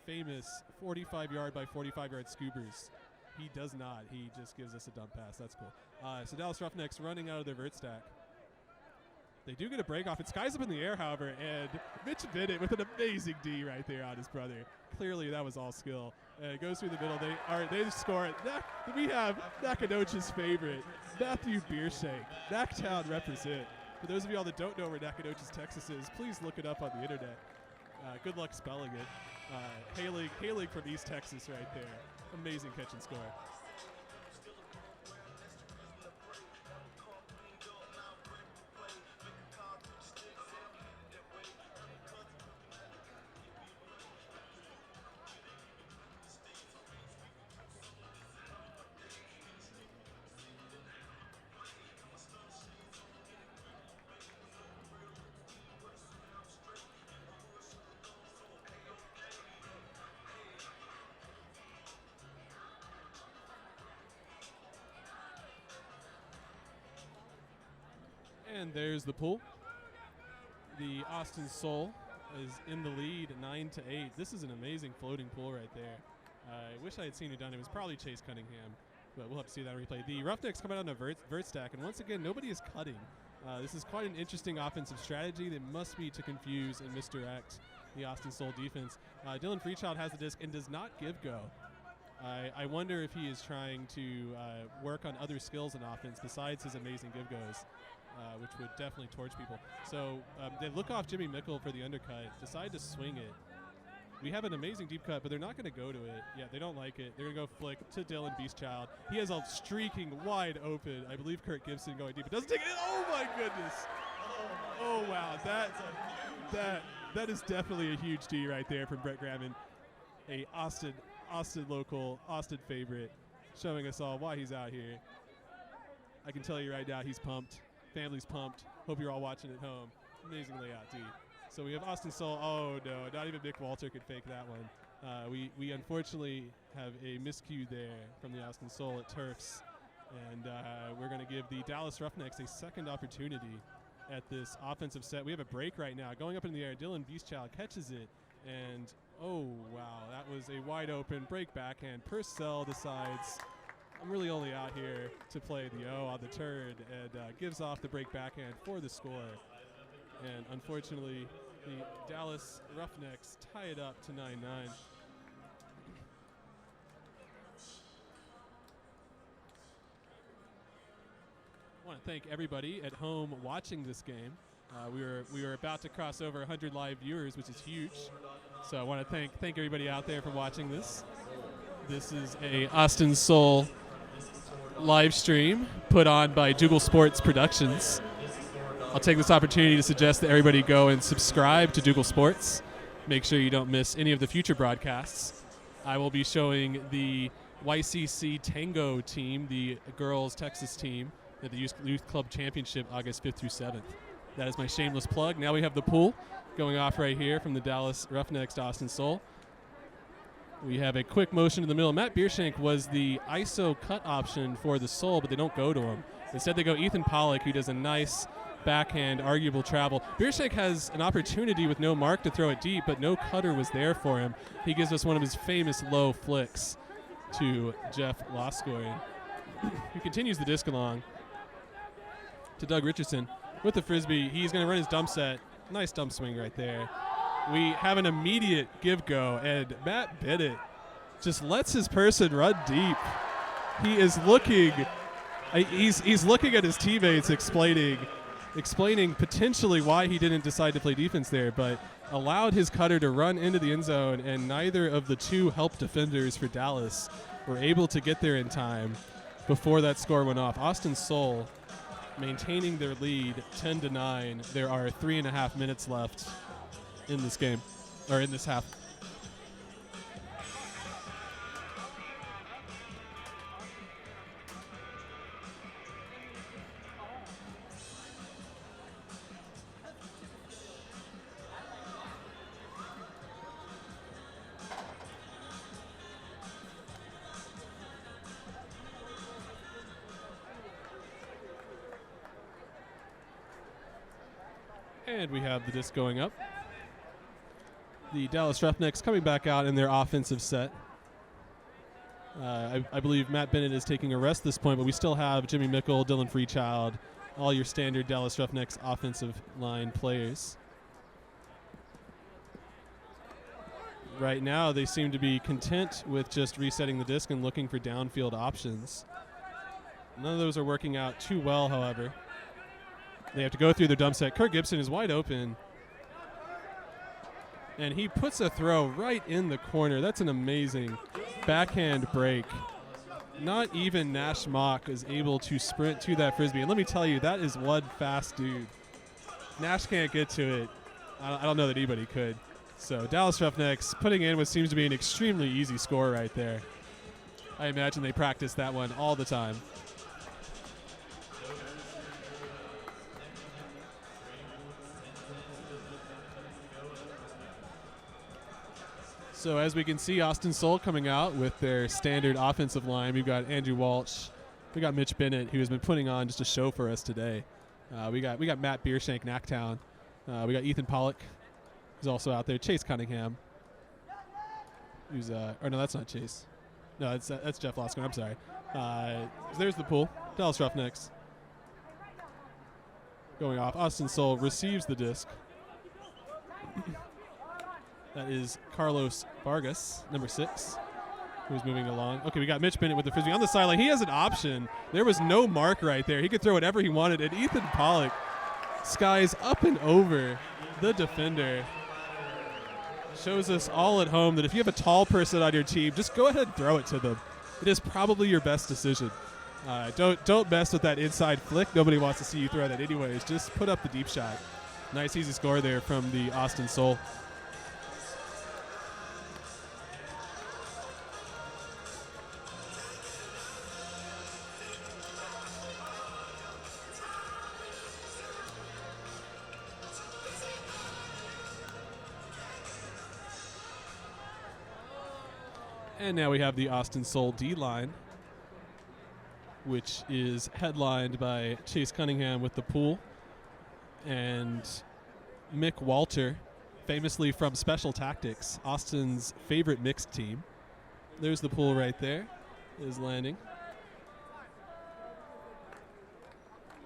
famous 45-yard by 45-yard scoobers. He does not. He just gives us a dump pass. That's cool. So Dallas Roughnecks running out of their vert stack. They do get a break off. It skies up in the air, however, and Mitch Bennett with an amazing D right there on his brother. Clearly, that was all skill. It goes through the middle. They score it. We have Nacogdoches' favorite, Matthew Beershake. Knacktown represent. For those of y'all that don't know where Nacogdoches, Texas is, please look it up on the internet. Good luck spelling it. Hailing from East Texas right there. Amazing catch and score. And there's the pull. The Austin Soul is in the lead 9-8. This is an amazing floating pull right there. I wish I had seen it done. It was probably Chase Cunningham, but we'll have to see that replay. The Roughnecks come out on a vert stack, and once again, nobody is cutting. This is quite an interesting offensive strategy that must be to confuse and misdirect the Austin Soul defense. Dylan Freechild has the disc and does not give go. I wonder if he is trying to work on other skills in offense besides his amazing give goes. Which would definitely torch people. So they look off Jimmy Mickle for the undercut, decide to swing it. We have an amazing deep cut, but they're not going to go to it. Yeah, they don't like it. They're going to go flick to Dylan Beastchild. He has a streaking wide open. I believe Kurt Gibson going deep. It doesn't take it. Oh, my goodness. Oh, wow. That is definitely a huge D right there from Brett Grammon. A Austin local, Austin favorite, showing us all why he's out here. I can tell you right now, he's pumped. Family's pumped. Hope you're all watching at home. Amazing layout, D. So we have Austin Soul. Oh, no. Not even Mick Walter could fake that one. We unfortunately have a miscue there from the Austin Soul at Turfs. And we're going to give the Dallas Roughnecks a second opportunity at this offensive set. We have a break right now. Going up in the air, Dylan Beastchild catches it. And, oh, wow. That was a wide open break backhand. Purcell decides, I'm really only out here to play the O on the turn, and gives off the break backhand for the score. And unfortunately, the Dallas Roughnecks tie it up to 9-9. I want to thank everybody at home watching this game. We were about to cross over 100 live viewers, which is huge. So I want to thank everybody out there for watching this. This is a Austin Soul live stream put on by Dougal Sports Productions. I'll take this opportunity to suggest that everybody go and subscribe to Dougal Sports. Make sure you don't miss any of the future broadcasts. I will be showing the YCC Tango team, the girls Texas team, at the Youth Club Championship August 5th through 7th. That is my shameless plug. Now we have the pool going off right here from the Dallas Roughnecks to Austin Soul. We have a quick motion in the middle. Matt Beershank was the ISO cut option for the Soul, but they don't go to him. Instead, they go Ethan Pollock, who does a nice backhand, arguable travel. Beershank has an opportunity with no mark to throw it deep, but no cutter was there for him. He gives us one of his famous low flicks to Jeff Loscoin, who continues the disc along to Doug Richardson with the Frisbee. He's going to run his dump set. Nice dump swing right there. We have an immediate give go, and Matt Bennett just lets his person run deep. He is looking, he's looking at his teammates explaining explaining potentially why he didn't decide to play defense there, but allowed his cutter to run into the end zone, and neither of the two help defenders for Dallas were able to get there in time before that score went off. Austin Soul maintaining their lead 10-9. There are 3.5 minutes left in this game, or in this half. And we have the disc going up. The Dallas Roughnecks coming back out in their offensive set. I believe Matt Bennett is taking a rest at this point, but we still have Jimmy Mickle, Dylan Freechild, all your standard Dallas Roughnecks offensive line players. Right now, they seem to be content with just resetting the disc and looking for downfield options. None of those are working out too well, however. They have to go through their dump set. Kirk Gibson is wide open. And he puts a throw right in the corner. That's an amazing backhand break. Not even Nash Mock is able to sprint to that Frisbee. And let me tell you, that is one fast dude. Nash can't get to it. I don't know that anybody could. So Dallas Roughnecks putting in what seems to be an extremely easy score right there. I imagine they practice that one all the time. So as we can see, Austin Soul coming out with their standard offensive line. We've got Andrew Walsh. We got Mitch Bennett, who has been putting on just a show for us today. We got Matt Beershank, Knacktown. We got Ethan Pollock, who's also out there. Chase Cunningham, who's or no, that's not Chase. No, that's Jeff Loskin. I'm sorry. There's the pool. Dallas Roughnecks going off. Austin Soul receives the disc. That is Carlos Vargas, number 6, who's moving along. Okay, we got Mitch Bennett with the Frisbee on the sideline. He has an option. There was no mark right there. He could throw whatever he wanted. And Ethan Pollock skies up and over the defender. Shows us all at home that if you have a tall person on your team, just go ahead and throw it to them. It is probably your best decision. Don't mess with that inside flick. Nobody wants to see you throw that anyways. Just put up the deep shot. Nice easy score there from the Austin Soul. And now we have the Austin Soul D-line, which is headlined by Chase Cunningham with the pool and Mick Walter, famously from Special Tactics, Austin's favorite mixed team. There's the pool right there, is landing.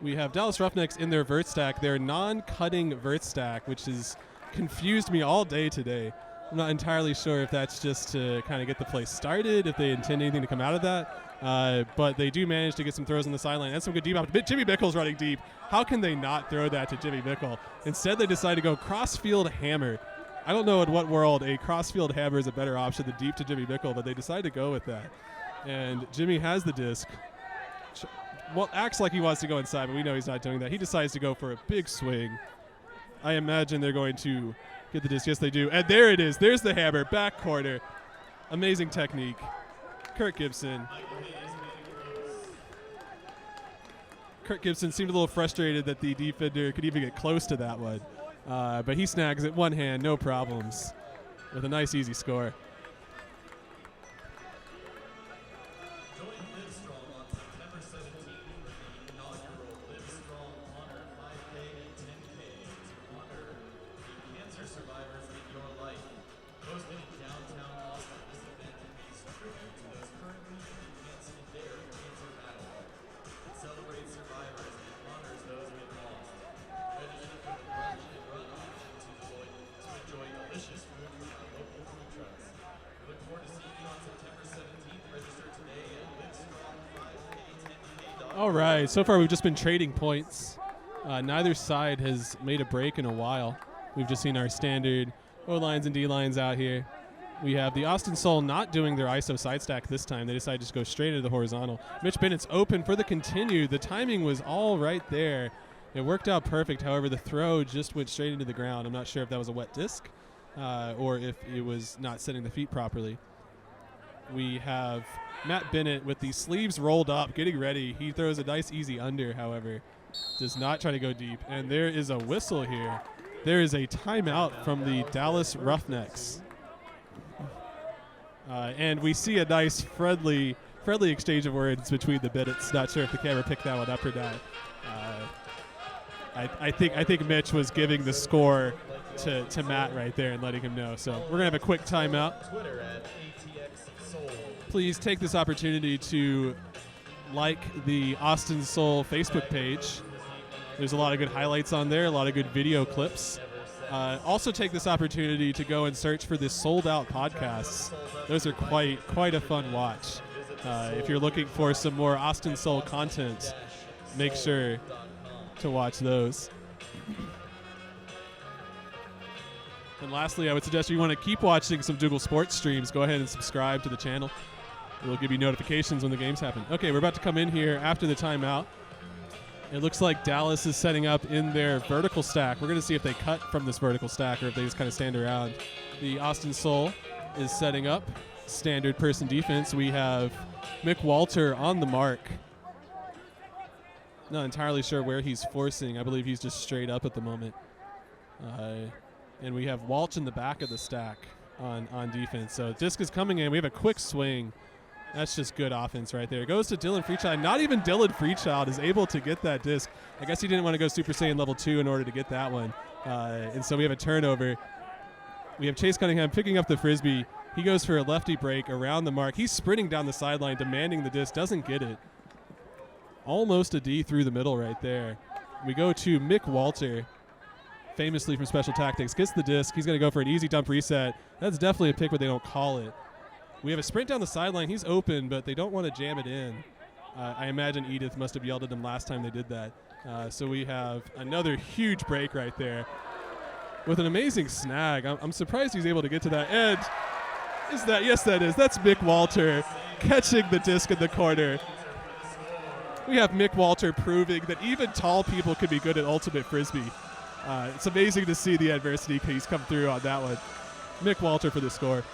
We have Dallas Roughnecks in their vert stack, their non-cutting vert stack, which has confused me all day today. I'm not entirely sure if that's just to kind of get the play started, if they intend anything to come out of that. But they do manage to get some throws on the sideline and some good deep. Jimmy Mickle's running deep. How can they not throw that to Jimmy Mickle? Instead, they decide to go crossfield hammer. I don't know in what world a crossfield hammer is a better option than deep to Jimmy Mickle, but they decide to go with that. And Jimmy has the disc. Well, acts like he wants to go inside, but we know he's not doing that. He decides to go for a big swing. I imagine they're going to get the disc. Yes, they do. And there it is. There's the hammer. Back corner. Amazing technique. Kirk Gibson. Kirk Gibson seemed a little frustrated that the defender could even get close to that one. But he snags it one hand, no problems, with a nice, easy score. All right, so far we've just been trading points Neither side has made a break in a while. We've just seen our standard O-lines and D-lines out here. We have the Austin Soul not doing their ISO side stack this time. They decided to just go straight into the horizontal. Mitch Bennett's open for the continue. The timing was all right there. It worked out perfect. However, the throw just went straight into the ground. I'm not sure if that was a wet disc or if it was not setting the feet properly. We have Matt Bennett with the sleeves rolled up, getting ready. He throws a nice easy under, however. Does not try to go deep. And there is a whistle here. There is a timeout from the Dallas Roughnecks. And we see a nice friendly exchange of words between the Bennetts. Not sure if the camera picked that one up or not. I think Mitch was giving the score to Matt right there and letting him know. So we're going to have a quick timeout. Please take this opportunity to like the Austin Soul Facebook page. There's a lot of good highlights on there, a lot of good video clips. Also take this opportunity to go and search for the Sold Out podcasts. Those are quite a fun watch. If you're looking for some more Austin Soul content, make sure to watch those. And lastly, I would suggest if you want to keep watching some Dougal Sports streams, go ahead and subscribe to the channel. It will give you notifications when the games happen. Okay, we're about to come in here after the timeout. It looks like Dallas is setting up in their vertical stack. We're going to see if they cut from this vertical stack or if they just kind of stand around. The Austin Soul is setting up standard person defense. We have Mick Walter on the mark. Not entirely sure where he's forcing. I believe he's just straight up at the moment. And we have Walsh in the back of the stack on defense. So disc is coming in. We have a quick swing. That's just good offense right there. It goes to Dylan Freechild. Not even Dylan Freechild is able to get that disc. I guess he didn't want to go Super Saiyan level 2 in order to get that one. And so we have a turnover. We have Chase Cunningham picking up the Frisbee. He goes for a lefty break around the mark. He's sprinting down the sideline, demanding the disc. Doesn't get it. Almost a D through the middle right there. We go to Mick Walter, famously from Special Tactics. Gets the disc. He's going to go for an easy dump reset. That's definitely a pick, but they don't call it. We have a sprint down the sideline. He's open, but they don't want to jam it in. I imagine Edith must have yelled at them last time they did that. So we have another huge break right there with an amazing snag. I'm surprised he's able to get to that edge. Is that? Yes, that is. That's Mick Walter catching the disc in the corner. We have Mick Walter proving that even tall people can be good at ultimate Frisbee. It's amazing to see the adversity he's come through on that one. Mick Walter for the score.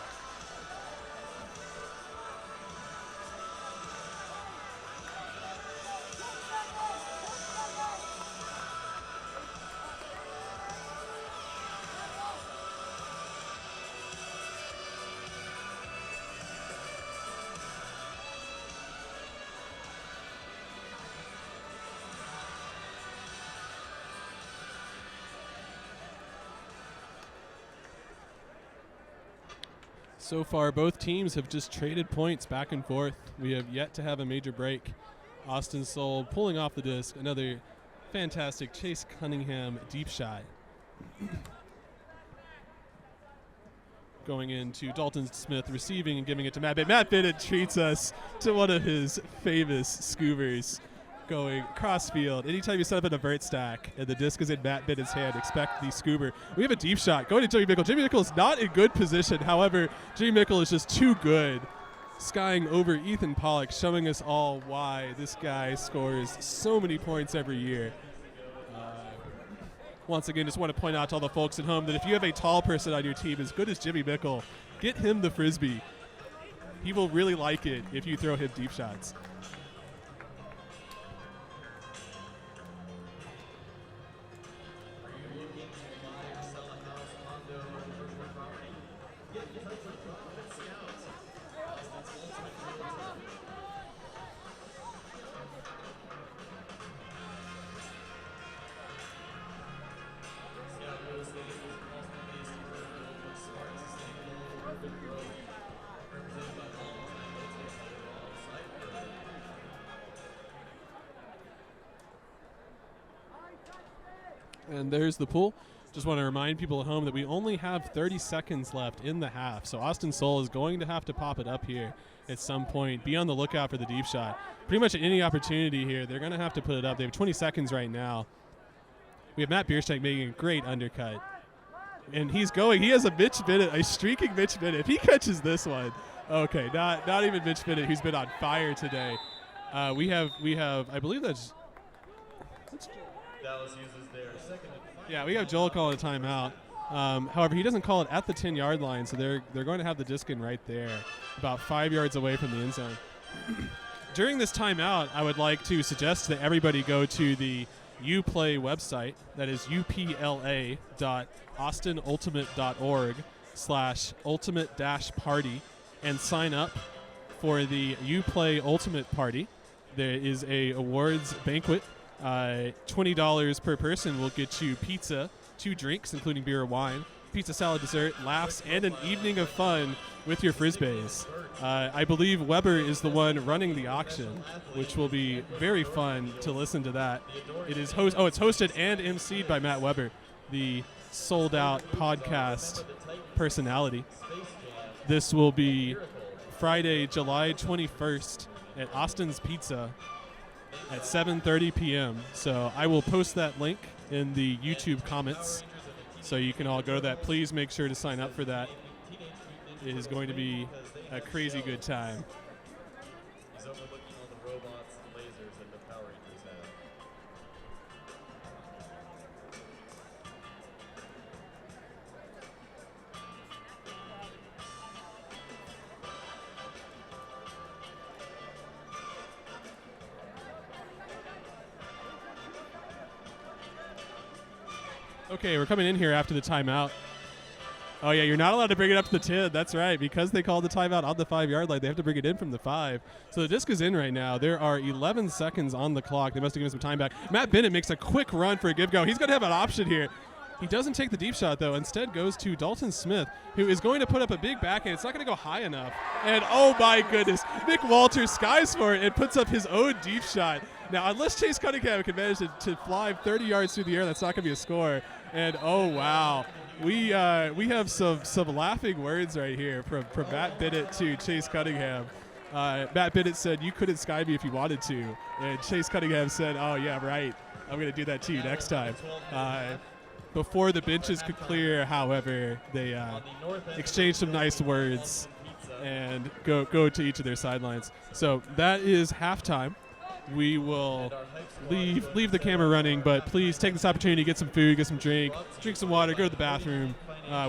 So far, both teams have just traded points back and forth. We have yet to have a major break. Austin Soul pulling off the disc. Another fantastic Chase Cunningham deep shot. Going into Dalton Smith receiving and giving it to Matt Bennett. Matt Bennett treats us to one of his famous scoobers. Going cross field. Anytime you set up an avert stack and the disc is in Matt Bennett's hand, expect the scoober. We have a deep shot going to Jimmy Mickle. Jimmy Mickle is not in good position. However, Jimmy Mickle is just too good. Skying over Ethan Pollock, showing us all why this guy scores so many points every year. Once again, just want to point out to all the folks at home that if you have a tall person on your team as good as Jimmy Mickle, get him the Frisbee. He will really like it if you throw him deep shots. And there's the pool. Just want to remind people at home that we only have 30 seconds left in the half. So Austin Soul is going to have to pop it up here at some point. Be on the lookout for the deep shot. Pretty much any opportunity here, they're going to have to put it up. They have 20 seconds right now. We have Matt Bierstein making a great undercut. And he's going. He has a Mitch Bennett, a streaking Mitch Bennett. If he catches this one, okay, not even Mitch Bennett, who's been on fire today. We have. I believe that's. Dallas uses their second and final. Yeah, we have Joel calling a timeout. However, he doesn't call it at the 10-yard line, so they're going to have the disc in right there, about 5 yards away from the end zone. During this timeout, I would like to suggest that everybody go to the Uplay website. That is upla.austinultimate.org/ultimate-party and sign up for the Uplay Ultimate Party. There is a awards banquet. $20 per person will get you pizza, 2 drinks, including beer or wine, pizza, salad, dessert, laughs, and an evening of fun with your Frisbees. I believe Weber is the one running the auction, which will be very fun to listen to that. It's hosted and emceed by Matt Weber, the sold-out podcast personality. This will be Friday, July 21st at Austin's Pizza at 7:30 p.m. So I will post that link in the YouTube comments so you can all go to that. Please make sure to sign up for that. It is going to be a crazy good time. He's overlooking all the robots and lasers that the Power Rangers have. Okay, we're coming in here after the timeout. Oh, yeah, you're not allowed to bring it up to the 10. That's right. Because they called the timeout on the 5-yard line, they have to bring it in from the 5. So the disc is in right now. There are 11 seconds on the clock. They must have given some time back. Matt Bennett makes a quick run for a give go. He's going to have an option here. He doesn't take the deep shot, though. Instead goes to Dalton Smith, who is going to put up a big backhand. It's not going to go high enough. And, oh, my goodness, Nick Walters skies for it and puts up his own deep shot. Now, unless Chase Cunningham can manage to fly 30 yards through the air, that's not going to be a score. And, oh, wow. We have some laughing words right here from Matt Bennett to Chase Cunningham. Matt Bennett said, "You couldn't sky me if you wanted to." And Chase Cunningham said, "Oh, yeah, right. I'm going to do that to you next time." Before the benches could clear, however, they exchanged some nice words and go to each of their sidelines. So that is halftime. We will leave the camera running, but please take this opportunity to get some food, get some drink some water, go to the bathroom.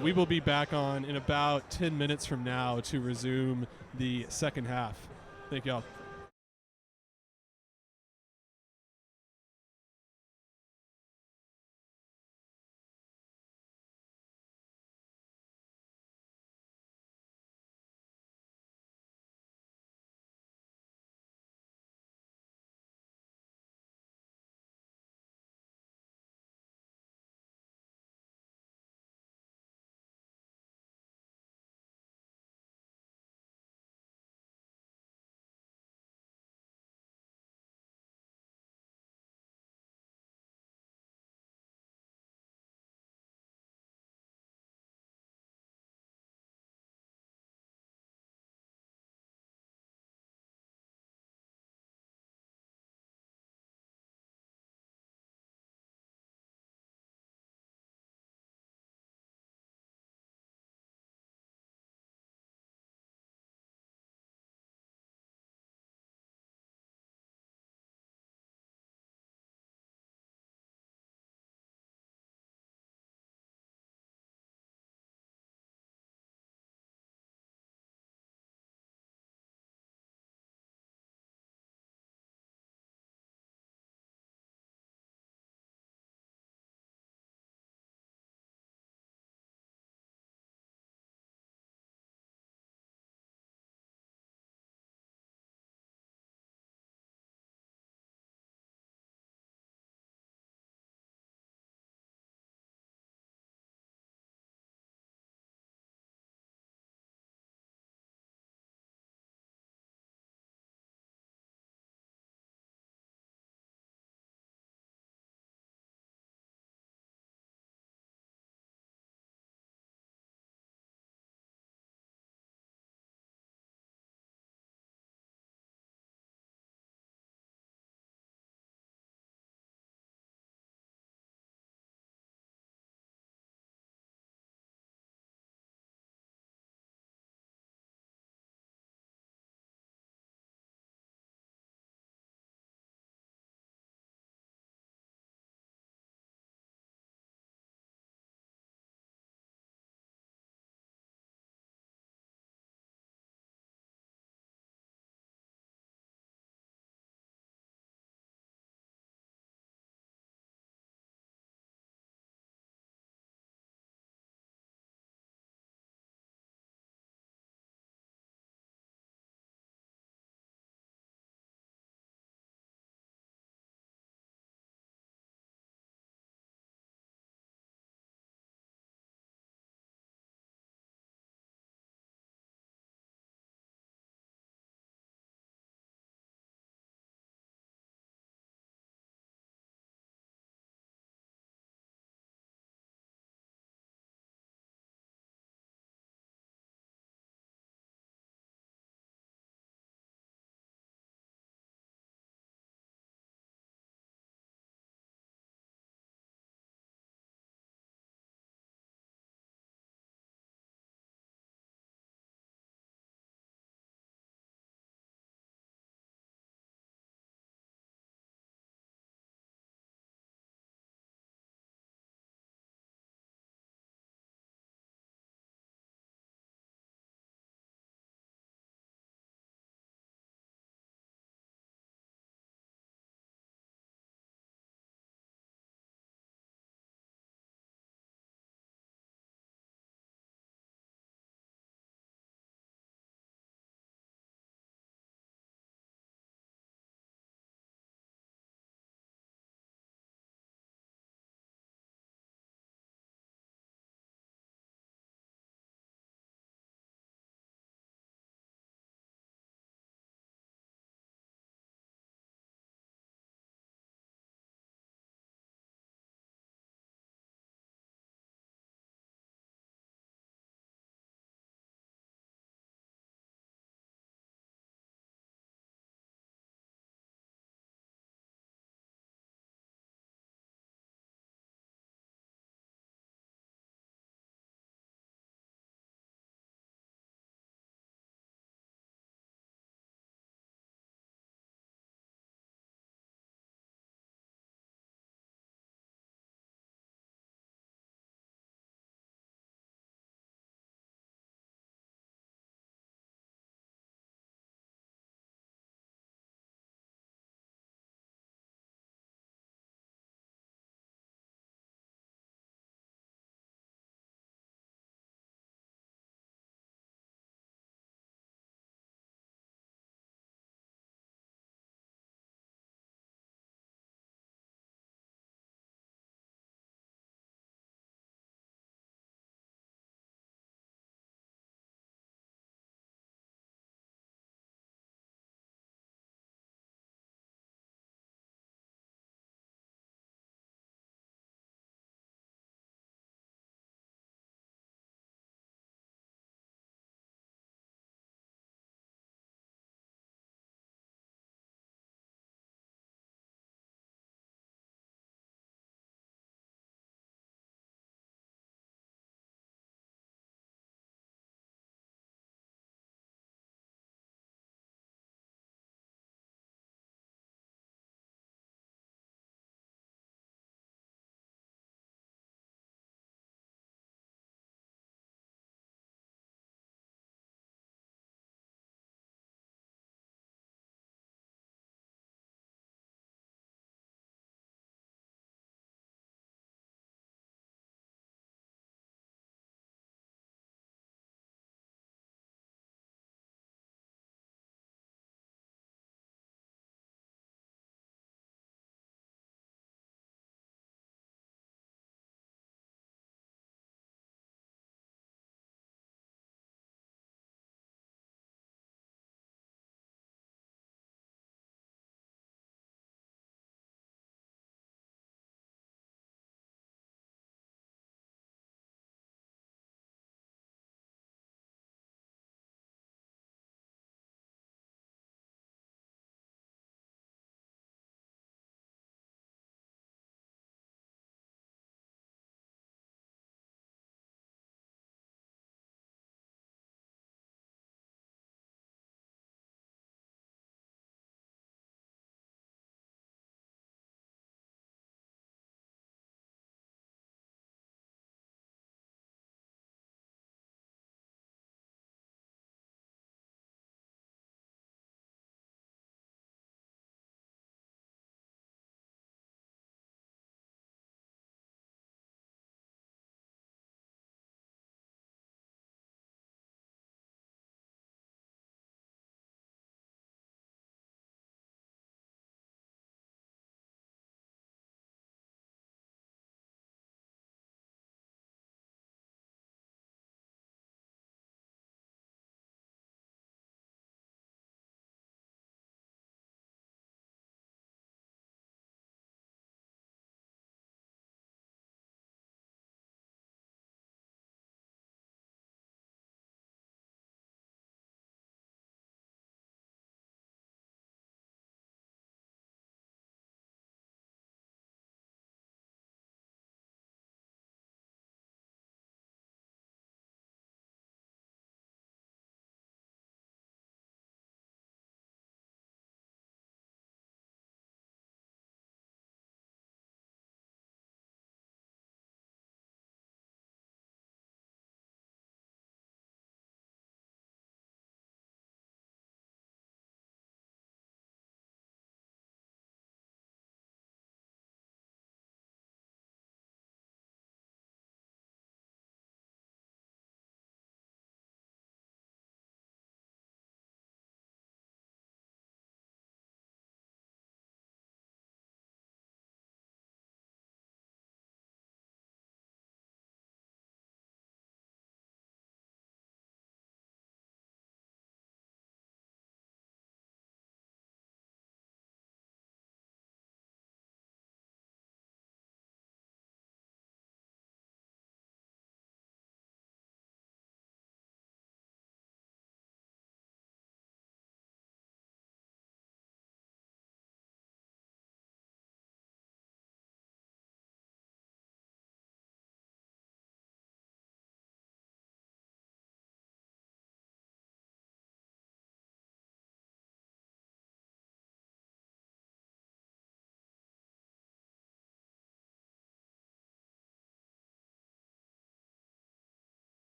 We will be back on in about 10 minutes from now to resume the second half. Thank y'all.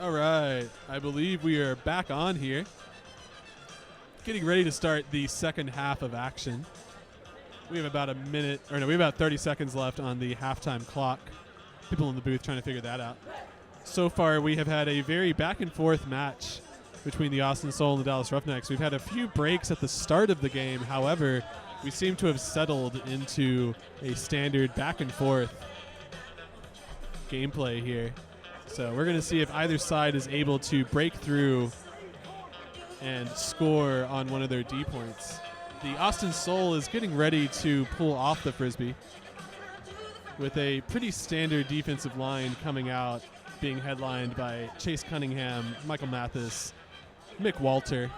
All right, I believe we are back on here. Getting ready to start the second half of action. We have about we have about 30 seconds left on the halftime clock. People in the booth trying to figure that out. So far, we have had a very back and forth match between the Austin Soul and the Dallas Roughnecks. We've had a few breaks at the start of the game. However, we seem to have settled into a standard back and forth gameplay here. So we're going to see if either side is able to break through and score on one of their D points. The Austin Soul is getting ready to pull off the Frisbee with a pretty standard defensive line coming out, being headlined by Chase Cunningham, Michael Mathis, Mick Walter,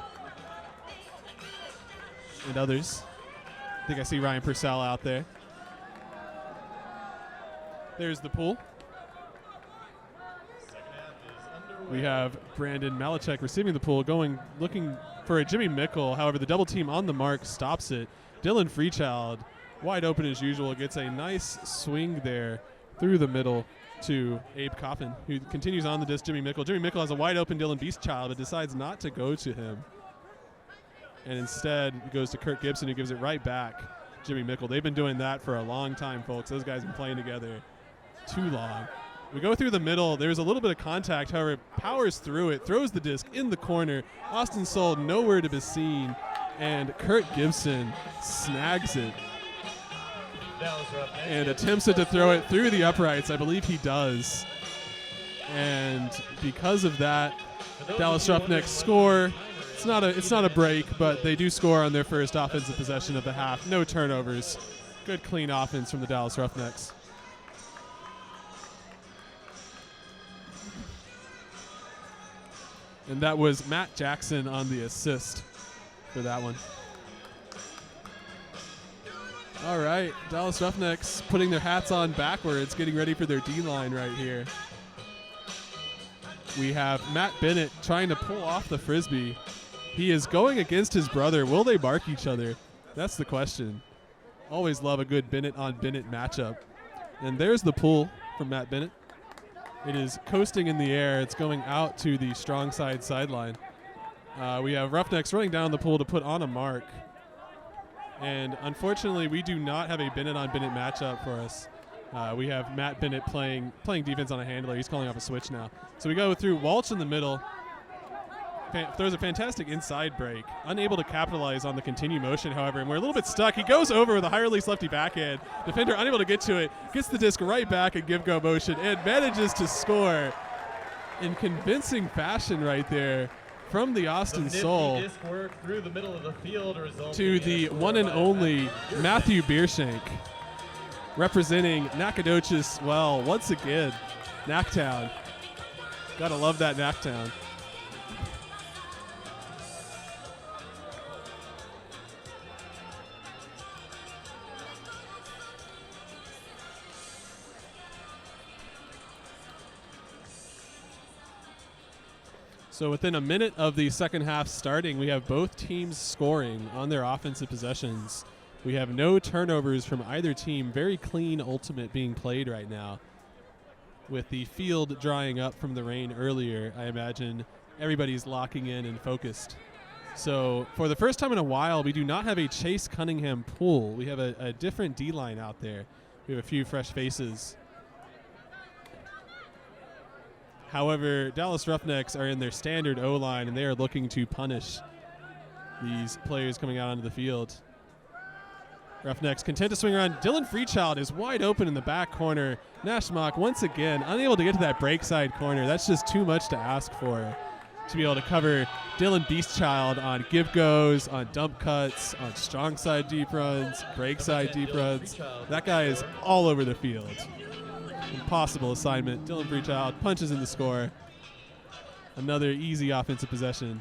and others. I think I see Ryan Purcell out there. There's the pool. We have Brandon Malachek receiving the pool, looking for a Jimmy Mickle. However, the double team on the mark stops it. Dylan Freechild, wide open as usual, gets a nice swing there through the middle to Abe Coffin, who continues on the disc Jimmy Mickle. Jimmy Mickle has a wide open Dylan Beastchild, but decides not to go to him. And instead goes to Kurt Gibson, who gives it right back. Jimmy Mickle. They've been doing that for a long time, folks. Those guys have been playing together too long. We go through the middle. There's a little bit of contact. However, powers through it, throws the disc in the corner. Austin Soul nowhere to be seen. And Kurt Gibson snags it and attempts to throw it through the uprights. I believe he does. And because of that, Dallas Roughnecks score. It's not a break, but they do score on their first offensive possession of the half. No turnovers. Good, clean offense from the Dallas Roughnecks. And that was Matt Jackson on the assist for that one. All right, Dallas Roughnecks putting their hats on backwards, getting ready for their D-line right here. We have Matt Bennett trying to pull off the Frisbee. He is going against his brother. Will they mark each other? That's the question. Always love a good Bennett on Bennett matchup. And there's the pull from Matt Bennett. It is coasting in the air. It's going out to the strong side sideline. We have Roughnecks running down the pool to put on a mark. And unfortunately, we do not have a Bennett on Bennett matchup for us. We have Matt Bennett playing defense on a handler. He's calling off a switch now. So we go through Walsh in the middle. Throws a fantastic inside break. Unable to capitalize on the continue motion, however, and we're a little bit stuck. He goes over with a high release lefty backhand. Defender unable to get to it. Gets the disc right back in give-go motion and manages to score in convincing fashion right there from the Austin Soul disc work through the middle of the field to the one and only Matthew Beershank, representing Nacogdoches well once again. Knacktown. Gotta love that Knacktown. So within a minute of the second half starting, we have both teams scoring on their offensive possessions. We have no turnovers from either team. Very clean ultimate being played right now. With the field drying up from the rain earlier, I imagine everybody's locking in and focused. So for the first time in a while, we do not have a Chase Cunningham pool. We have a different D-line out there. We have a few fresh faces. However, Dallas Roughnecks are in their standard O-line, and they are looking to punish these players coming out onto the field. Roughnecks content to swing around. Dylan Freechild is wide open in the back corner. Nashmock, once again, unable to get to that break side corner. That's just too much to ask for, to be able to cover Dylan Beastchild on give-goes, on dump cuts, on strong side deep runs, break side deep runs. That guy is all over the field. Impossible assignment. Dylan Freechild punches in the score. Another easy offensive possession.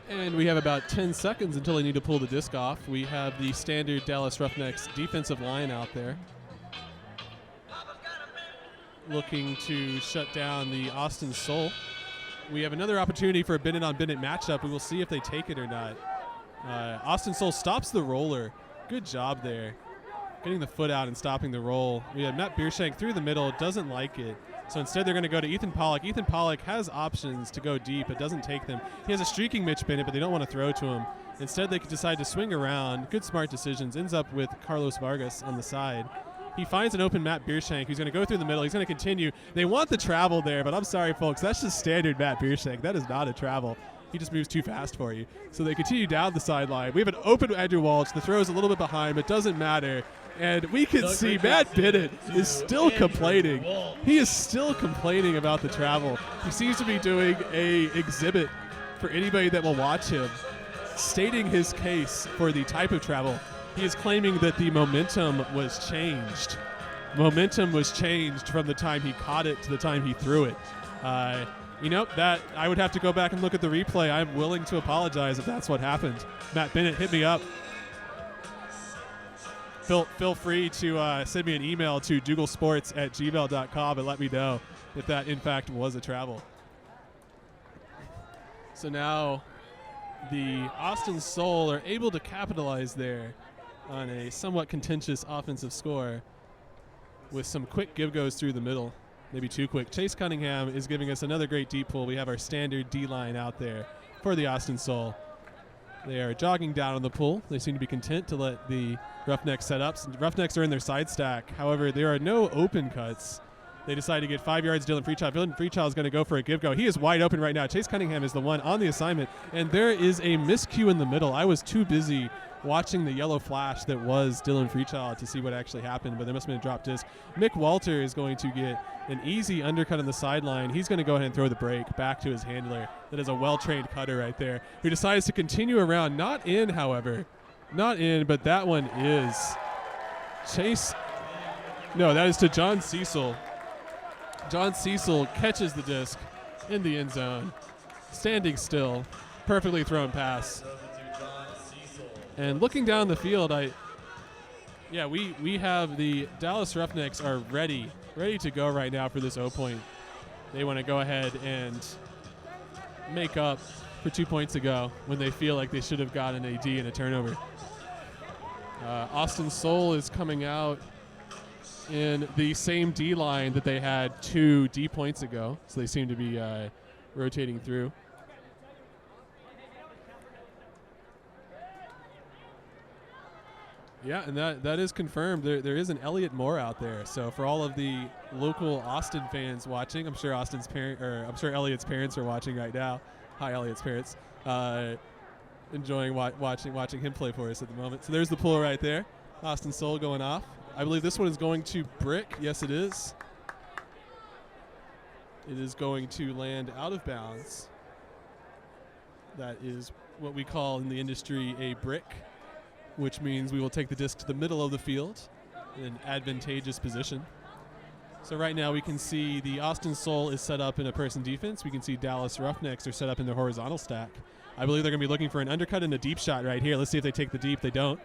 And we have about 10 seconds until they need to pull the disc off. We have the standard Dallas Roughnecks defensive line out there. looking to shut down the Austin Soul. We have another opportunity for a Bennett-on-Bennett matchup. We will see if they take it or not. Austin Soul stops the roller. Good job there. Getting the foot out and stopping the roll. We have Matt Biershank through the middle, doesn't like it. So instead they're going to go to Ethan Pollock. Ethan Pollock has options to go deep, but doesn't take them. He has a streaking Mitch Bennett, but they don't want to throw to him. Instead they could decide to swing around. Good smart decisions. Ends up with Carlos Vargas on the side. He finds an open Matt Biershank who's going to go through the middle. He's going to continue. They want the travel there, but I'm sorry, folks. That's just standard Matt Biershank. That is not a travel. He just moves too fast for you. So they continue down the sideline. We have an open Andrew Walsh. The throw is a little bit behind, but doesn't matter. And we can see Matt Bennett is still complaining. He is still complaining about the travel. He seems to be doing a exhibit for anybody that will watch him, stating his case for the type of travel. He is claiming that the momentum was changed. Momentum was changed from the time he caught it to the time he threw it. That I would have to go back and look at the replay. I'm willing to apologize if that's what happened. Matt Bennett, hit me up. Feel free to send me an email to dougalsports@gmail.com and let me know if that, in fact, was a travel. So now the Austin Soul are able to capitalize there on a somewhat contentious offensive score with some quick give-goes through the middle. Maybe too quick. Chase Cunningham is giving us another great deep pull. We have our standard D-line out there for the Austin Soul. They are jogging down on the pull. They seem to be content to let the Roughnecks set up. Roughnecks are in their side stack. However, there are no open cuts. They decide to get 5 yards. Dylan Freechild. Dylan Freechild is going to go for a give-go. He is wide open right now. Chase Cunningham is the one on the assignment, and there is a miscue in the middle. I was too busy watching the yellow flash that was Dylan Freechild to see what actually happened, but there must have been a drop disc. Mick Walter is going to get an easy undercut on the sideline. He's going to go ahead and throw the break back to his handler. That is a well-trained cutter right there, who decides to continue around. Not in, however. Not in, but that one is. Chase. No, that is to John Cecil. John Cecil catches the disc in the end zone, standing still, perfectly thrown pass. And looking down the field, we have the Dallas Roughnecks are ready to go right now for this O-point. They want to go ahead and make up for 2 points ago when they feel like they should have gotten a D and a turnover. Austin Soul is coming out in the same D line that they had 2 D points ago, so they seem to be rotating through. Yeah, and that is confirmed. There is an Elliot Moore out there. So for all of the local Austin fans watching, I'm sure Elliot's parents are watching right now. Hi, Elliot's parents. Enjoying watching him play for us at the moment. So there's the pull right there. Austin Soul going off. I believe this one is going to brick. Yes, it is. It is going to land out of bounds. That is what we call in the industry a brick, which means we will take the disc to the middle of the field in an advantageous position. So right now we can see the Austin Soul is set up in a person defense. We can see Dallas Roughnecks are set up in their horizontal stack. I believe they're going to be looking for an undercut and a deep shot right here. Let's see if they take the deep. They don't.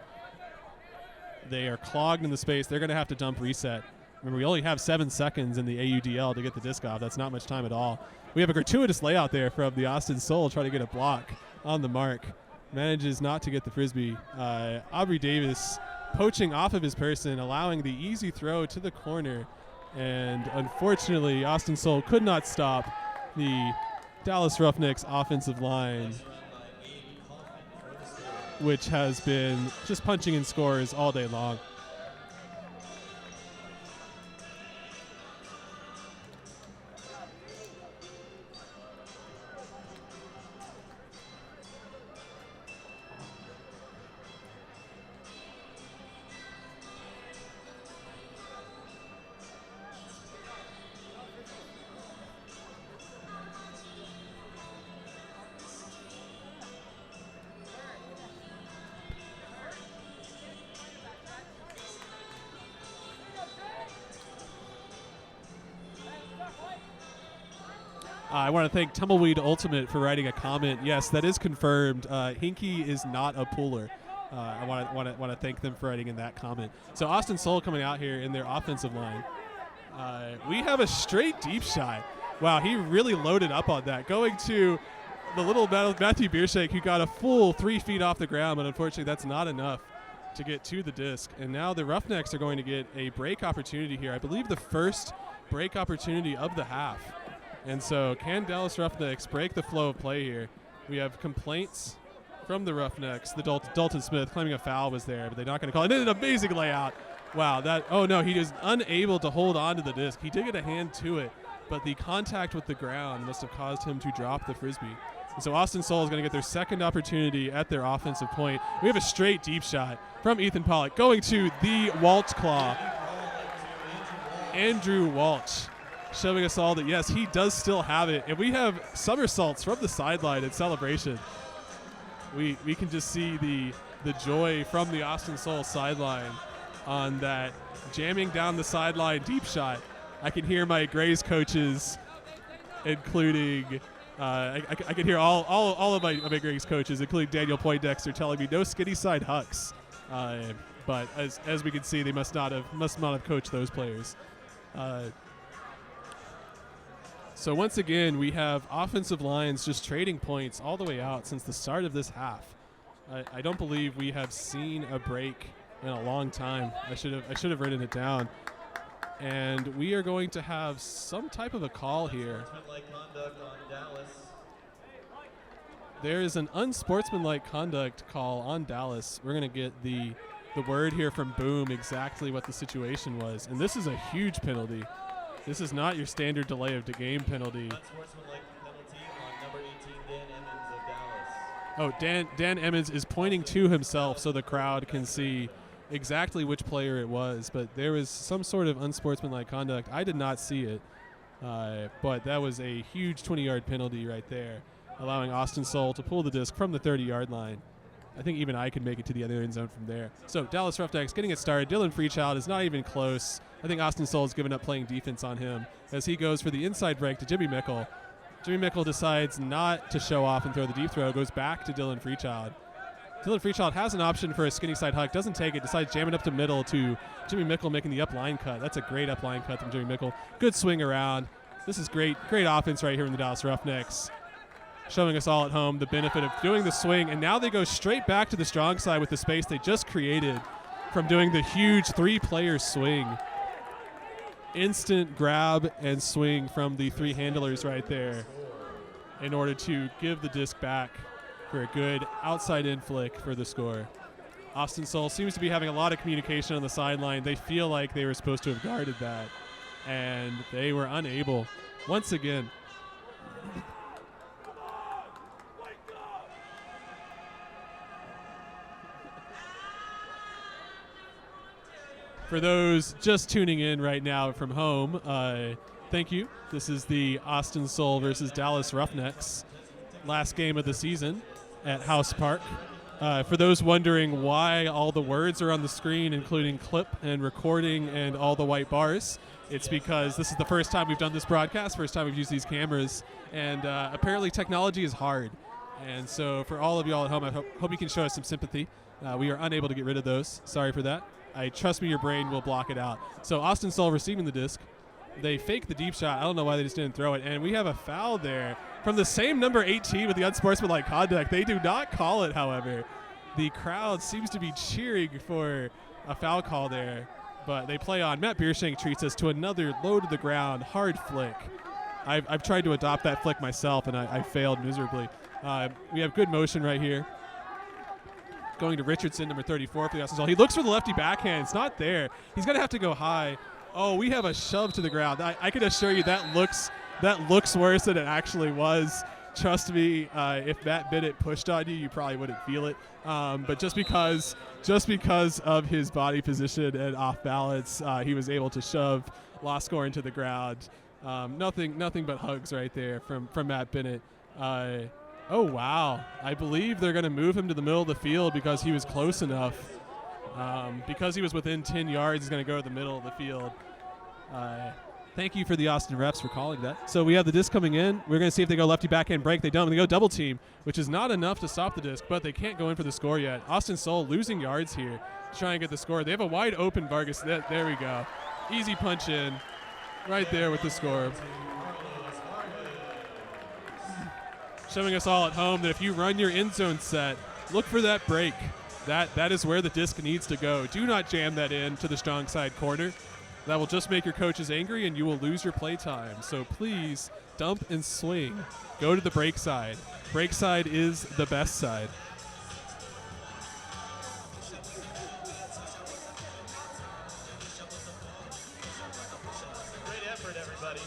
They are clogged in the space. They're going to have to dump reset. Remember, we only have 7 seconds in the AUDL to get the disc off. That's not much time at all. We have a gratuitous layout there from the Austin Soul trying to get a block on the mark. Manages not to get the Frisbee. Aubrey Davis poaching off of his person, allowing the easy throw to the corner. And unfortunately, Austin Soul could not stop the Dallas Roughnecks offensive line, which has been just punching in scores all day long. I want to thank Tumbleweed Ultimate for writing a comment. Yes, that is confirmed. Hinkie is not a puller. I want to thank them for writing in that comment. So Austin Soul coming out here in their offensive line. We have a straight deep shot. Wow, he really loaded up on that. Going to the little Matthew Biershake, who got a full 3 feet off the ground, but unfortunately that's not enough to get to the disc. And now the Roughnecks are going to get a break opportunity here. I believe the first break opportunity of the half. And so can Dallas Roughnecks break the flow of play here? We have complaints from the Roughnecks. The Dalton Smith claiming a foul was there, but they're not going to call it. And an amazing layout. Wow, oh no, he is unable to hold on to the disc. He did get a hand to it, but the contact with the ground must have caused him to drop the Frisbee. And so Austin Soul is going to get their second opportunity at their offensive point. We have a straight deep shot from Ethan Pollock going to the Waltz Claw. Andrew Walsh showing us all that, yes, he does still have it. And we have somersaults from the sideline in celebration. We can just see the joy from the Austin Soul sideline on that jamming down the sideline deep shot. I can hear my Grays coaches, including I can hear all of my Grays coaches, including Daniel Poindexter, telling me no skinny side hucks. But as we can see, they must not have coached those players. So once again, we have offensive lines just trading points all the way out since the start of this half. I don't believe we have seen a break in a long time. I should have written it down. And we are going to have some type of a call here. There is an unsportsmanlike conduct call on Dallas. We're going to get the word here from Boom exactly what the situation was. And this is a huge penalty. This is not your standard delay of the game penalty. Unsportsmanlike penalty on number 18, Dan Emmons of Dallas. Oh, Dan Emmons is pointing to himself so the crowd can see exactly which player it was, but there was some sort of unsportsmanlike conduct. I did not see it, but that was a huge 20-yard penalty right there, allowing Austin Soul to pull the disc from the 30-yard line. I think even I could make it to the other end zone from there. So Dallas Roughnecks getting it started. Dylan Freechild is not even close. I think Austin Soul has given up playing defense on him as he goes for the inside break to Jimmy Mickle. Jimmy Mickle decides not to show off and throw the deep throw, goes back to Dylan Freechild. Dylan Freechild has an option for a skinny side huck, doesn't take it, decides jamming up to middle to Jimmy Mickle making the up line cut. That's a great up line cut from Jimmy Mickle. Good swing around. This is great offense right here in the Dallas Roughnecks, showing us all at home the benefit of doing the swing. And now they go straight back to the strong side with the space they just created from doing the huge 3-player swing. Instant grab and swing from the 3 handlers right there in order to give the disc back for a good outside-in flick for the score. Austin Soul seems to be having a lot of communication on the sideline. They feel like they were supposed to have guarded that, and they were unable once again. For those just tuning in right now from home, thank you. This is the Austin Soul versus Dallas Roughnecks last game of the season at House Park. For those wondering why all the words are on the screen, including clip and recording and all the white bars, it's because this is the first time we've done this broadcast, first time we've used these cameras, and apparently technology is hard. And so for all of y'all at home, I hope you can show us some sympathy. We are unable to get rid of those. Sorry for that. Trust me, your brain will block it out. So Austin Soul receiving the disc. They fake the deep shot. I don't know why they just didn't throw it. And we have a foul there from the same number 18 with the unsportsmanlike conduct. They do not call it, however. The crowd seems to be cheering for a foul call there, but they play on. Matt Biershank treats us to another low to the ground, hard flick. I've tried to adopt that flick myself, and I failed miserably. We have good motion right here. Going to Richardson, number 34 for the Austin Soul. He looks for the lefty backhand. It's not there. He's going to have to go high. Oh, we have a shove to the ground. I can assure you that looks worse than it actually was. Trust me, if Matt Bennett pushed on you, you probably wouldn't feel it. But just because of his body position and off balance, he was able to shove Lost Score into the ground. Nothing but hugs right there from Matt Bennett. Oh, wow. I believe they're going to move him to the middle of the field because he was close enough. Because he was within 10 yards, he's going to go to the middle of the field. Thank you for the Austin refs for calling that. So we have the disc coming in. We're going to see if they go lefty backhand break. They don't. They go double team, which is not enough to stop the disc, but they can't go in for the score yet. Austin Soul losing yards here to try and get the score. They have a wide open Vargas. There we go. Easy punch in. Right there with the score. Showing us all at home that if you run your end zone set, look for that break. That is where the disc needs to go. Do not jam that in to the strong side corner. That will just make your coaches angry and you will lose your play time. So please dump and swing. Go to the break side. Break side is the best side. Great effort, everybody.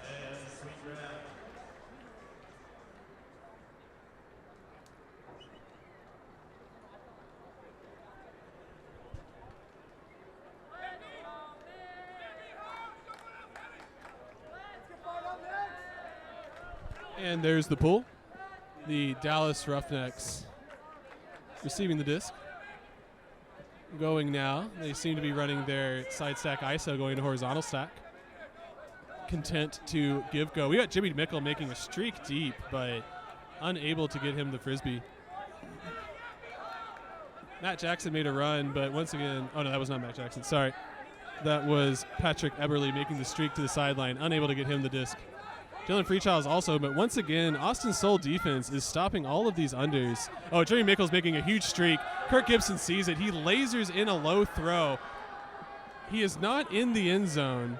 And sweet grab. And there's the pull. The Dallas Roughnecks receiving the disc. Going now. They seem to be running their side stack ISO going to horizontal stack. Content to give go. We got Jimmy Mickle making a streak deep, but unable to get him the Frisbee. Matt Jackson made a run, but once again, oh no, that was not Matt Jackson, sorry. That was Patrick Eberle making the streak to the sideline, unable to get him the disc. Dylan Freechild's also, but once again, Austin Soul defense is stopping all of these unders. Oh, Jimmy Mickle's making a huge streak. Kirk Gibson sees it. He lasers in a low throw. He is not in the end zone,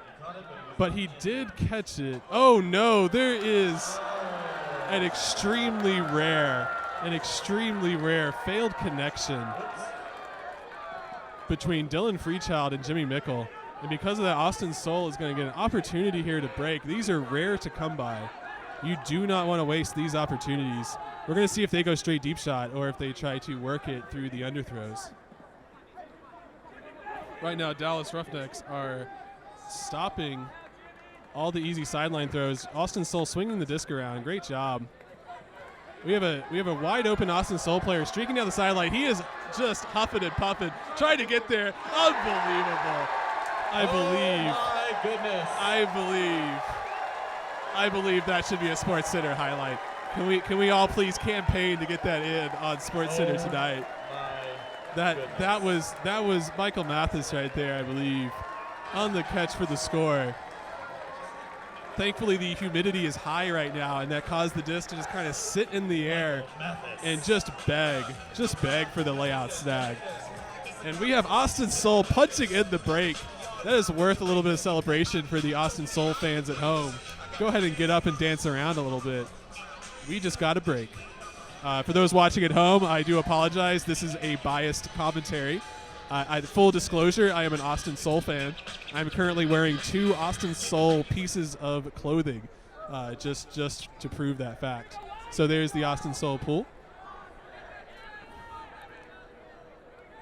but he did catch it. Oh no, there is an extremely rare failed connection between Dylan Freechild and Jimmy Mickle. And because of that, Austin Soul is going to get an opportunity here to break. These are rare to come by. You do not want to waste these opportunities. We're going to see if they go straight deep shot or if they try to work it through the underthrows. Right now, Dallas Roughnecks are stopping all the easy sideline throws. Austin Soul swinging the disc around. Great job. We have a wide open Austin Soul player streaking down the sideline. He is just huffing and puffing, trying to get there. Unbelievable. I believe that should be a Sports Center highlight. Can we all please campaign to get that in on Sports Center tonight? That was Michael Mathis right there, I believe, on the catch for the score. Thankfully, the humidity is high right now, and that caused the disc to just kind of sit in the air and just beg for the layout snag. And we have Austin Soul punching in the break. That is worth a little bit of celebration for the Austin Soul fans at home. Go ahead and get up and dance around a little bit. We just got a break. For those watching at home, I do apologize. This is a biased commentary. Full disclosure, I am an Austin Soul fan. I'm currently wearing 2 Austin Soul pieces of clothing, just to prove that fact. So there's the Austin Soul pool.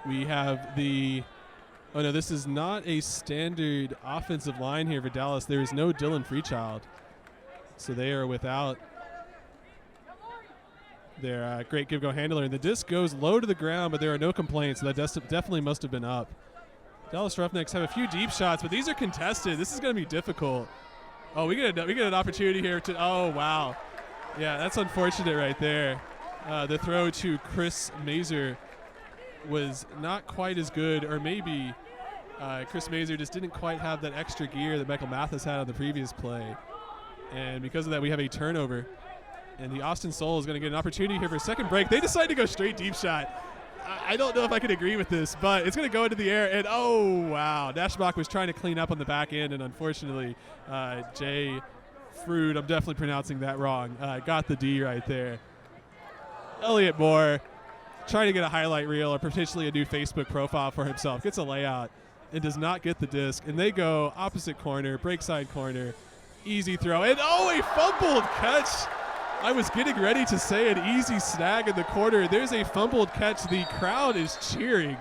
We have the... Oh, no, this is not a standard offensive line here for Dallas. There is no Dylan Freechild. So they are without their great give-go handler. And the disc goes low to the ground, but there are no complaints. So that definitely must have been up. Dallas Roughnecks have a few deep shots, but these are contested. This is going to be difficult. Oh, we get an opportunity here to – oh, wow. Yeah, that's unfortunate right there. The throw to Chris Mazer was not quite as good, or maybe Chris Mazer just didn't quite have that extra gear that Michael Mathis had on the previous play. And because of that, we have a turnover. And the Austin Soul is going to get an opportunity here for a second break. They decide to go straight deep shot. I don't know if I can agree with this, but it's going to go into the air. And, oh, wow. Nashbach was trying to clean up on the back end, and unfortunately, Jay Frood, I'm definitely pronouncing that wrong, got the D right there. Elliot Moore trying to get a highlight reel or potentially a new Facebook profile for himself. Gets a layout and does not get the disc. And they go opposite corner, break side corner, easy throw. And, oh, a fumbled catch. I was getting ready to say an easy snag in the corner. There's a fumbled catch. The crowd is cheering.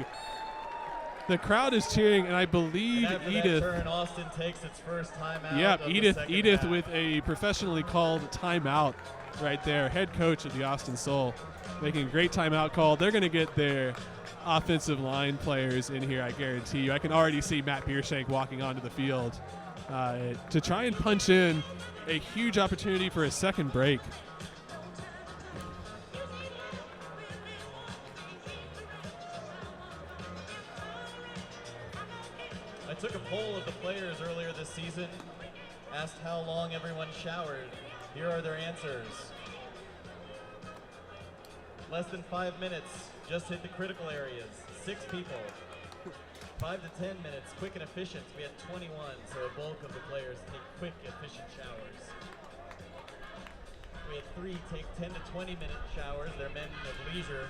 The crowd is cheering, and I believe and Edith. That turn, Austin takes its first timeout. Yep, Edith half. with a professionally called timeout right there. Head coach of the Austin Soul making a great timeout call. They're going to get their offensive line players in here, I guarantee you. I can already see Matt Biershank walking onto the field to try and punch in a huge opportunity for a second break. season asked how long everyone showered. Here are their answers. Less than 5 minutes, just hit the critical areas, 6 people. 5 to 10 minutes, quick and efficient, we had 21, so a bulk of the players take quick, efficient showers. We had 3 take 10 to 20 minute showers, they're men of leisure.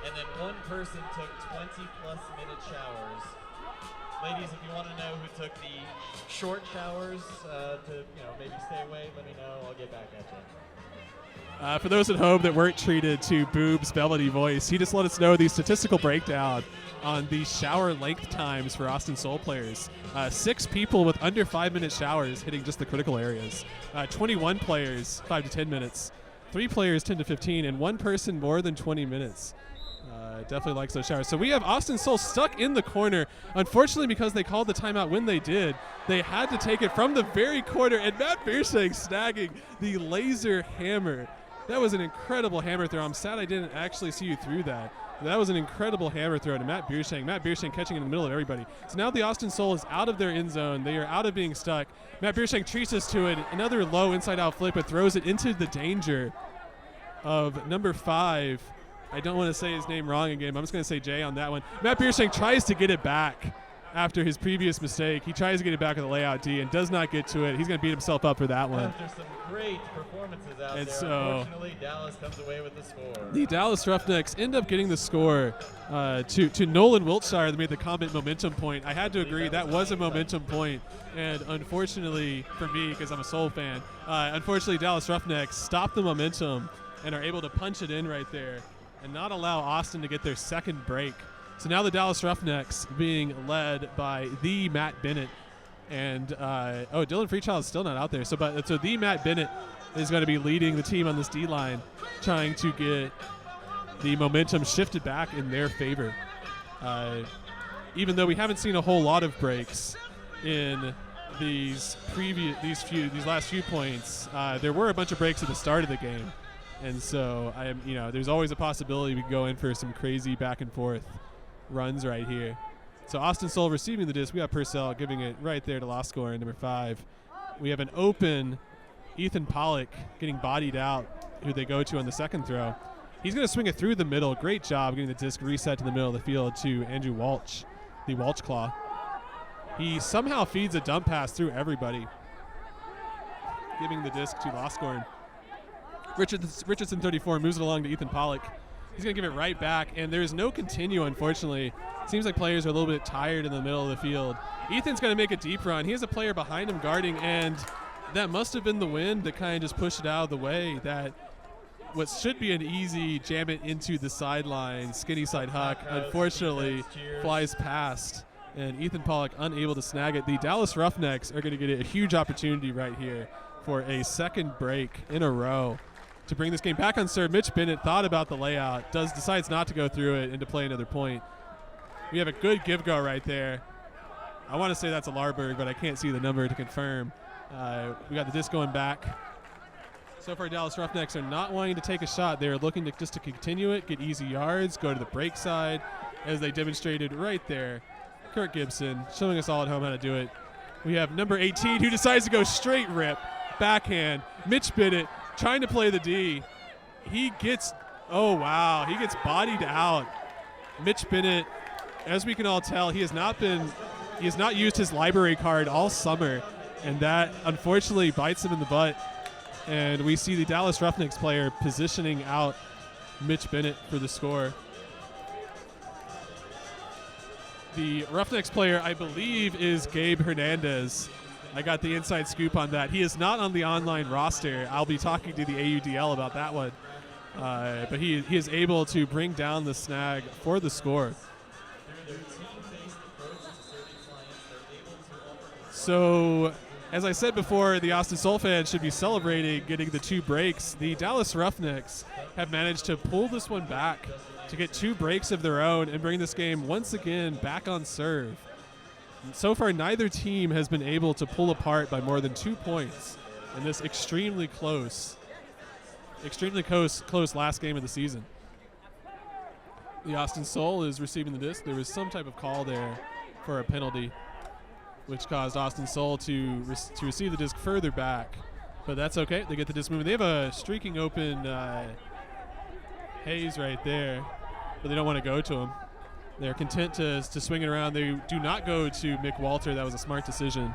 And then 1 person took 20 plus minute showers. Ladies, if you want to know who took the short showers to maybe stay away, let me know, I'll get back at you. For those at home that weren't treated to Boob's velvety voice, he just let us know the statistical breakdown on the shower length times for Austin Sol players. 6 people with under 5-minute showers hitting just the critical areas. 21 players, 5 to 10 minutes. 3 players, 10 to 15, and 1 person more than 20 minutes. Definitely likes those showers. So we have Austin Sol stuck in the corner. Unfortunately, because they called the timeout when they did, they had to take it from the very corner, and Matt Bierschenk snagging the laser hammer. That was an incredible hammer throw. I'm sad I didn't actually see you through that. That was an incredible hammer throw to Matt Bierschenk. Matt Bierschenk catching in the middle of everybody. So now the Austin Sol is out of their end zone. They are out of being stuck. Matt Bierschenk treats us to it. Another low inside-out flip, but throws it into the danger of number 5. I don't want to say his name wrong again, but I'm just going to say Jay on that one. Matt Bierschenk tries to get it back after his previous mistake. He tries to get it back with a layout D and does not get to it. He's going to beat himself up for that one. After some great performances out and there, so unfortunately, Dallas comes away with the score. The Dallas Roughnecks end up getting the score to Nolan Wiltshire that made the comment momentum point. I had to agree that was a momentum point, and unfortunately for me, because I'm a Soul fan, unfortunately Dallas Roughnecks stopped the momentum and are able to punch it in right there and not allow Austin to get their second break. So now the Dallas Roughnecks being led by the Matt Bennett. And, Dylan Freechild is still not out there. So the Matt Bennett is going to be leading the team on this D-line, trying to get the momentum shifted back in their favor. Even though we haven't seen a whole lot of breaks in these last few points, there were a bunch of breaks at the start of the game. And so there's always a possibility we could go in for some crazy back and forth runs right here. So Austin Sol receiving the disc. We got Purcell giving it right there to lost scorer number 5. We have an open Ethan Pollock getting bodied out, who they go to on the second throw. He's going to swing it through the middle. Great job getting the disc reset to the middle of the field to Andrew Walsh, the Walsh Claw. He somehow feeds a dump pass through everybody, giving the disc to lost scorer. Richardson 34 moves it along to Ethan Pollock. He's going to give it right back, and there's no continue, unfortunately. Seems like players are a little bit tired in the middle of the field. Ethan's going to make a deep run. He has a player behind him guarding, and that must have been the wind that kind of just pushed it out of the way. That what should be an easy jam it into the sideline, skinny side huck, unfortunately flies past, and Ethan Pollock unable to snag it. The Dallas Roughnecks are going to get a huge opportunity right here for a second break in a row to bring this game back on serve. Mitch Bennett thought about the layout, decides not to go through it and to play another point. We have a good give-go right there. I want to say that's a Larberg, but I can't see the number to confirm. We got the disc going back. So far, Dallas Roughnecks are not wanting to take a shot. They're looking to just to continue it, get easy yards, go to the break side, as they demonstrated right there. Kurt Gibson showing us all at home how to do it. We have number 18 who decides to go straight rip, backhand. Mitch Bennett trying to play the D. He gets bodied out. Mitch Bennett, as we can all tell, he has not used his library card all summer, and that unfortunately bites him in the butt. And we see the Dallas Roughnecks player positioning out Mitch Bennett for the score. The Roughnecks player, I believe, is Gabe Hernandez. I got the inside scoop on that. He is not on the online roster. I'll be talking to the AUDL about that one. But he is able to bring down the snag for the score. So, as I said before, the Austin Sol fans should be celebrating getting the 2 breaks. The Dallas Roughnecks have managed to pull this one back to get 2 breaks of their own and bring this game once again back on serve. So far, neither team has been able to pull apart by more than 2 points in this extremely close last game of the season. The Austin Sol is receiving the disc. There was some type of call there for a penalty. which caused Austin Soul to receive the disc further back. But that's okay. They get the disc moving. They have a streaking open Hayes right there, but they don't want to go to him. They're content to swing it around. They do not go to Mick Walter. That was a smart decision.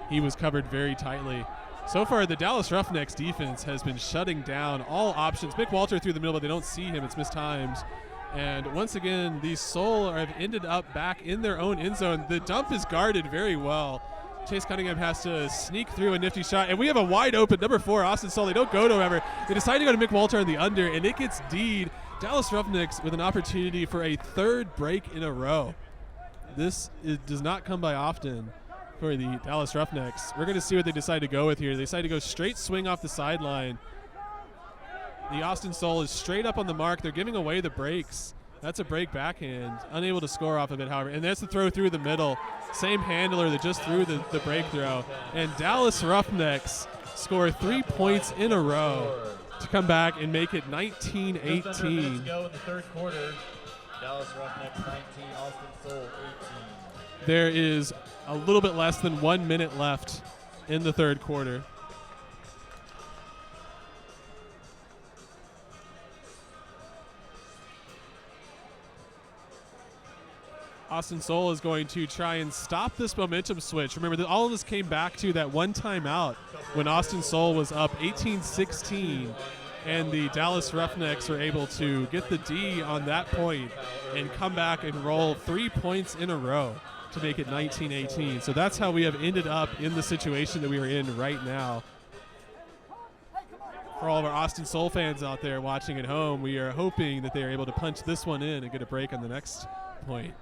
He was covered very tightly. So far, the Dallas Roughnecks defense has been shutting down all options. Mick Walter through the middle, but they don't see him. It's missed times. And once again, the Soul have ended up back in their own end zone. The dump is guarded very well. Chase Cunningham has to sneak through a nifty shot. And we have a wide open number 4, Austin Soul. They don't go to him ever. They decide to go to Mick Walter on the under, and it gets D'd. Dallas Roughnecks with an opportunity for a 3rd break in a row. This does not come by often for the Dallas Roughnecks. We're going to see what they decide to go with here. They decide to go straight swing off the sideline. The Austin Soul is straight up on the mark. They're giving away the breaks. That's a break backhand. Unable to score off of it, however. And that's the throw through the middle. Same handler that just threw the break throw. And Dallas Roughnecks score 3 points in a row to come back and make it 19-18. Just under a minute to go in the 3rd quarter. Dallas Roughnecks 19, Austin Soul 18. There is a little bit less than 1 minute left in the 3rd quarter. Austin Soul is going to try and stop this momentum switch. Remember, all of this came back to that one timeout when Austin Soul was up 18-16, and the Dallas Roughnecks were able to get the D on that point and come back and roll 3 points in a row to make it 19-18. So that's how we have ended up in the situation that we are in right now. For all of our Austin Soul fans out there watching at home, we are hoping that they are able to punch this one in and get a break on the next point.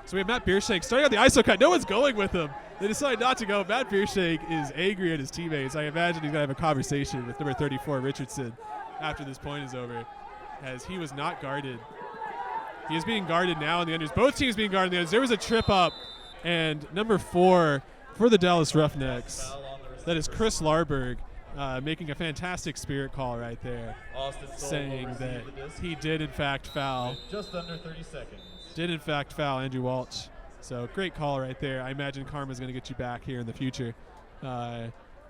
So we have Matt Beershake starting on the ISO cut. No one's going with him. They decide not to go. Matt Beershake is angry at his teammates. I imagine he's going to have a conversation with number 34, Richardson, after this point is over, as he was not guarded. He is being guarded now in the unders. Both teams being guarded in the unders. There was a trip up, and number 4 for the Dallas Roughnecks, that is Chris Larberg, making a fantastic spirit call right there, saying that he did, in fact, foul. Just under 30 seconds. Did, in fact, foul Andrew Walsh. So great call right there. I imagine karma's going to get you back here in the future.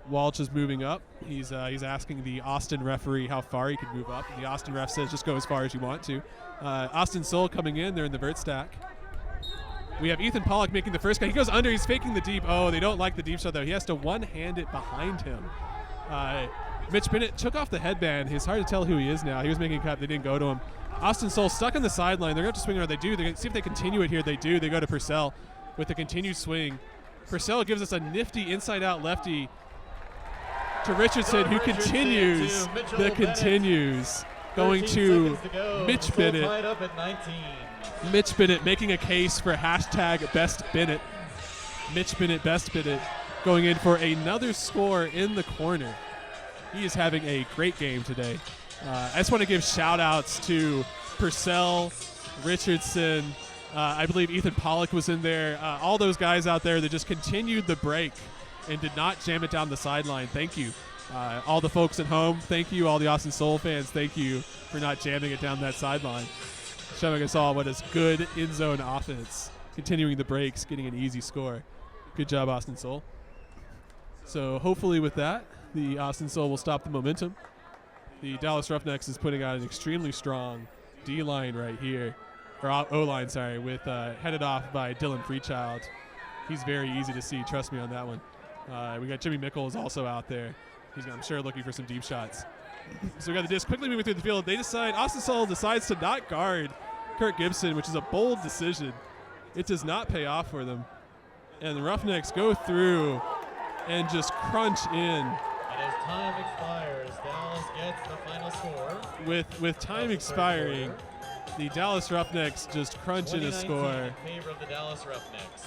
Walsh is moving up. He's asking the Austin referee how far he can move up. The Austin ref says just go as far as you want to. Austin Soul coming in. They're in the vert stack. We have Ethan Pollock making the first cut. He goes under. He's faking the deep. Oh, they don't like the deep shot, though. He has to one-hand it behind him. Mitch Bennett took off the headband. It's hard to tell who he is now. He was making a cut. They didn't go to him. Austin Soul stuck on the sideline. They're going to have to swing around. They do. They're going to see if they continue it here. They do. They go to Purcell with the continued swing. Purcell gives us a nifty inside-out lefty to Richardson, who continues. Going to Mitch Bennett. Up at 19. Mitch Bennett making a case for hashtag Best Bennett. Mitch Bennett, Best Bennett, going in for another score in the corner. He is having a great game today. I just want to give shout-outs to Purcell, Richardson. I believe Ethan Pollock was in there. All those guys out there that just continued the break and did not jam it down the sideline. Thank you. All the folks at home, thank you. All the Austin Soul fans, thank you for not jamming it down that sideline. Showing us all what is good in-zone offense. Continuing the breaks, getting an easy score. Good job, Austin Soul. So hopefully with that, the Austin Soul will stop the momentum. The Dallas Roughnecks is putting out an extremely strong D-line right here, or O-line, sorry, with headed off by Dylan Freechild. He's very easy to see, trust me on that one. We got Jimmy Mickles also out there. He's, I'm sure, looking for some deep shots. So we got the disc quickly moving through the field. Austin Soul decides to not guard Kirk Gibson, which is a bold decision. It does not pay off for them. And the Roughnecks go through and just crunch in. And as time expires, Dallas gets the final score. With time expiring, the Dallas Roughnecks just crunch in a score. In favor of the Dallas Roughnecks.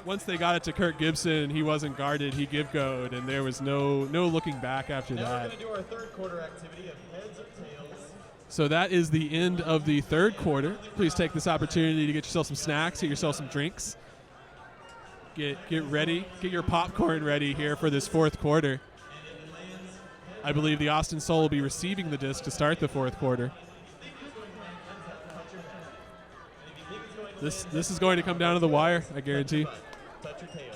Once they got it to Kirk Gibson, he wasn't guarded. He give-goed, and there was no looking back after now that. We're going to do our third quarter activity of heads or tails. So that is the end of the third quarter. Please take this opportunity to get yourself some snacks, get yourself some drinks. Get ready. Get your popcorn ready here for this fourth quarter. I believe the Austin Soul will be receiving the disc to start the fourth quarter. This is going to come down to the wire, I guarantee. touch your tail.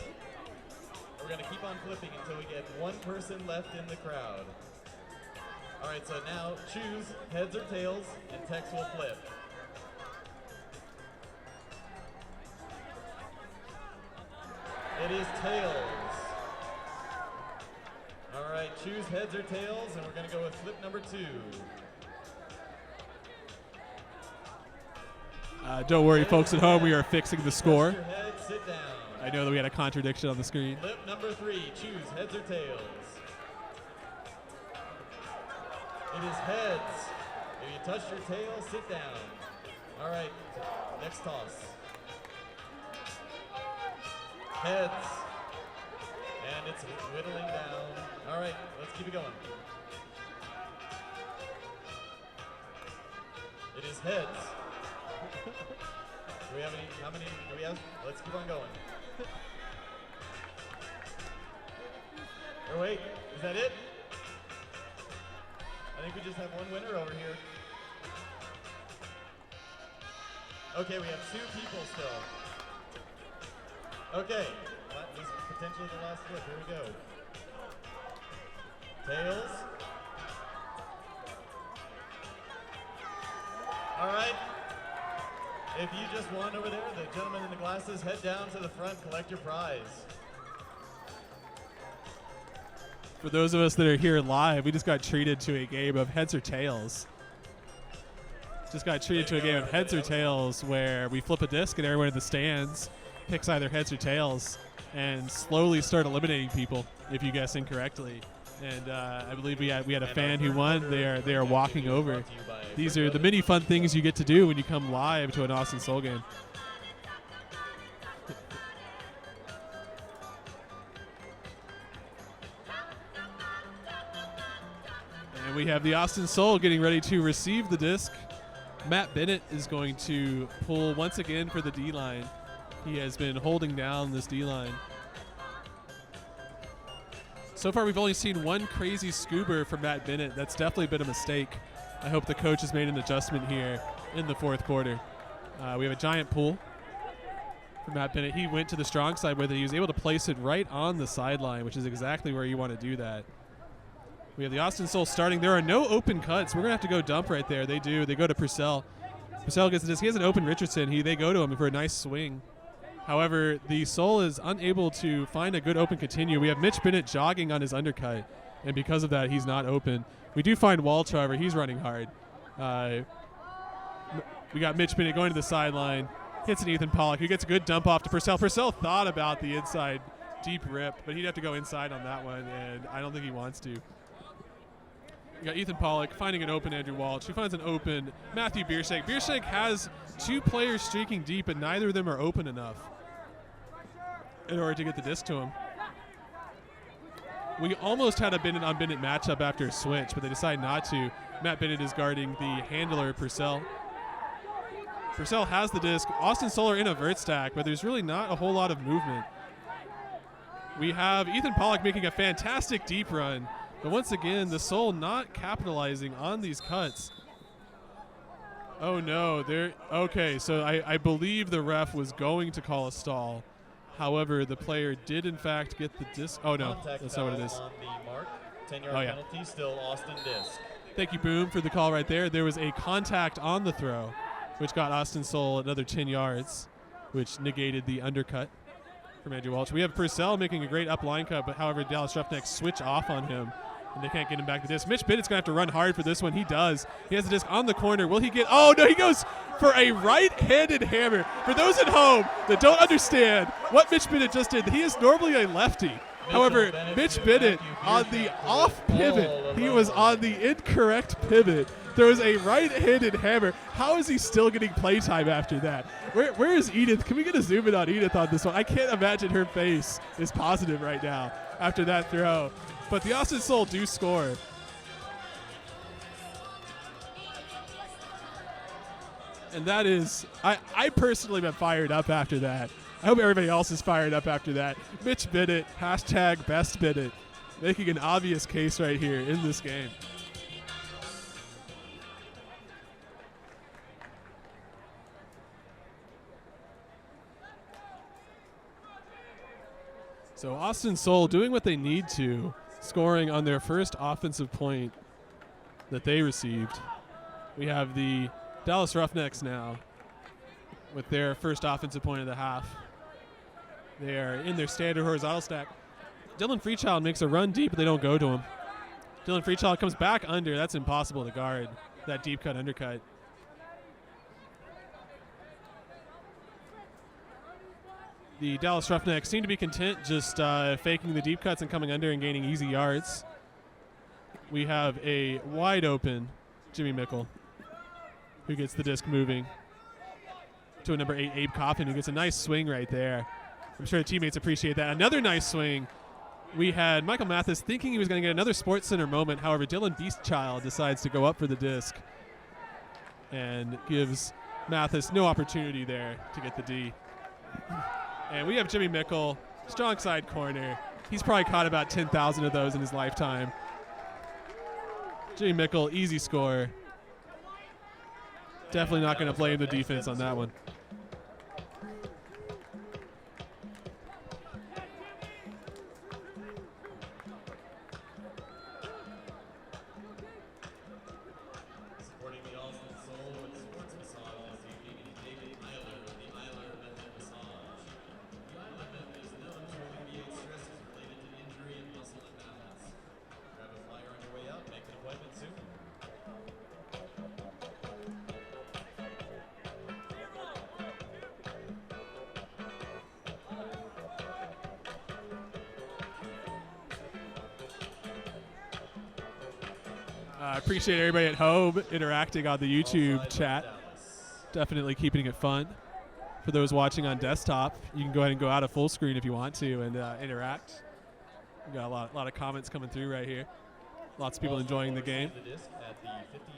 We're going to keep on flipping until we get one person left in the crowd. All right, so now choose heads or tails, and Tex will flip. It is tails. All right, choose heads or tails, and we're going to go with flip number 2. Don't worry, folks at home, we are fixing the score. Your head, sit down. I know that we had a contradiction on the screen. Flip number 3, choose heads or tails. It is heads. If you touch your tail, sit down. All right, next toss. Heads. And it's whittling down. All right, let's keep it going. It is heads. Do we have any, how many do we have? Let's keep on going. Or wait, is that it? I think we just have one winner over here. Okay, we have 2 people still. Okay, this is potentially the last flip. Here we go. Tails. All right. If you just won over there, the gentleman in the glasses, head down to the front, collect your prize. For those of us that are here live, we just got treated to a game of heads or tails. Just got treated to a game of heads or tails where we flip a disc and everyone in the stands picks either heads or tails and slowly start eliminating people if you guess incorrectly. And I believe we had a fan who won. They are walking over. These are the many fun things you get to do when you come live to an Austin Soul game. And we have the Austin Soul getting ready to receive the disc. Matt Bennett is going to pull once again for the D-line. He has been holding down this D-line. So far, we've only seen one crazy scuba from Matt Bennett. That's definitely been a mistake. I hope the coach has made an adjustment here in the 4th quarter. We have a giant pull from Matt Bennett. He went to the strong side with it. He was able to place it right on the sideline, which is exactly where you want to do that. We have the Austin Soul starting. There are no open cuts. We're going to have to go dump right there. They do. They go to Purcell. Purcell gets the disc. He has an open Richardson. They go to him for a nice swing. However, the Soul is unable to find a good open continue. We have Mitch Bennett jogging on his undercut, and because of that, he's not open. We do find Walsh, however. He's running hard. We got Mitch Bennett going to the sideline. Hits an Ethan Pollock, who gets a good dump off to Purcell. Purcell thought about the inside deep rip, but he'd have to go inside on that one, and I don't think he wants to. We got Ethan Pollock finding an open Andrew Walsh. He finds an open Matthew Bierschenk. Bierschenk has 2 players streaking deep, and neither of them are open enough in order to get the disc to him. We almost had a Bennett on Bennett matchup after a switch, but they decided not to. Matt Bennett is guarding the handler, Purcell. Purcell has the disc. Austin Soul are in a vert stack, but there's really not a whole lot of movement. We have Ethan Pollock making a fantastic deep run, but once again, the Soul not capitalizing on these cuts. Oh no, okay, so I believe the ref was going to call a stall. However, the player did in fact get the disc. Oh no, that's not what it is. On the mark, 10-yard penalty, still Austin disc. Thank you, Boom, for the call right there. There was a contact on the throw, which got Austin Soul another 10 yards, which negated the undercut from Andrew Walsh. We have Purcell making a great up line cut, but however, Dallas Roughnecks switch off on him, and they can't get him back the disc. Mitch Bennett's going to have to run hard for this one. He does. He has the disc on the corner. Will he get – oh, no, he goes for a right-handed hammer. For those at home that don't understand what Mitch Bennett just did, he is normally a lefty. However, Mitch Bennett on the off pivot, he was on the incorrect pivot. There was a right-handed hammer. How is he still getting playtime after that? Where is Edith? Can we get a zoom in on Edith on this one? I can't imagine her face is positive right now after that throw. But the Austin Soul do score. And that is, I personally been fired up after that. I hope everybody else is fired up after that. Mitch Bennett, hashtag best Bennett, making an obvious case right here in this game. So Austin Soul doing what they need to, scoring on their first offensive point that they received. We have the Dallas Roughnecks now with their first offensive point of the half. They are in their standard horizontal stack. Dylan Freechild makes a run deep, but they don't go to him. Dylan Freechild comes back under. That's impossible to guard, that deep cut undercut. The Dallas Roughnecks seem to be content just faking the deep cuts and coming under and gaining easy yards. We have a wide open Jimmy Mickle who gets the disc moving to a number 8 Abe Coffin, who gets a nice swing right there. I'm sure the teammates appreciate that. Another nice swing. We had Michael Mathis thinking he was going to get another Sports Center moment. However, Dylan Beastchild decides to go up for the disc and gives Mathis no opportunity there to get the D. And we have Jimmy Mickle, strong side corner. He's probably caught about 10,000 of those in his lifetime. Jimmy Mickle, easy score. Definitely not going to blame the defense on that one. Supporting the Austin Soul with sports massage this evening is David Eiler of the Eiler Method Massage. The Eiler Method is known to alleviate stresses related to injury and muscle imbalance. Grab a flyer on your way out, make an appointment soon. I appreciate everybody at home interacting on the YouTube chat. Definitely keeping it fun. For those watching on desktop, you can go ahead and go out of full screen if you want to and interact. We got a lot of comments coming through right here. Lots of people enjoying the game.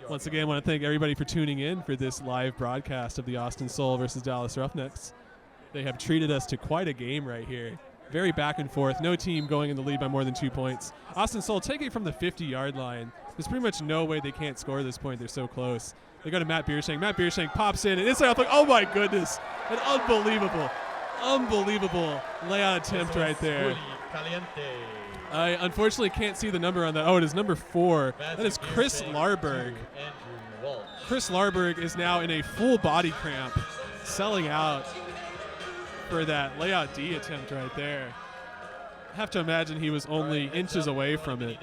Once again, I want to thank everybody for tuning in for this live broadcast of the Austin Soul versus Dallas Roughnecks. They have treated us to quite a game right here. Very back and forth. No team going in the lead by more than 2 points. Austin Soul taking it from the 50-yard line. There's pretty much no way they can't score at this point. They're so close. They go to Matt Biershank. Matt Biershank pops in and inside out. Oh my goodness. An unbelievable layout attempt right there. I unfortunately can't see the number on that. Oh, it is number 4. That is Chris Larberg. Chris Larberg is now in a full body cramp, selling out for that layout D attempt right there. I have to imagine he was only inches away from it.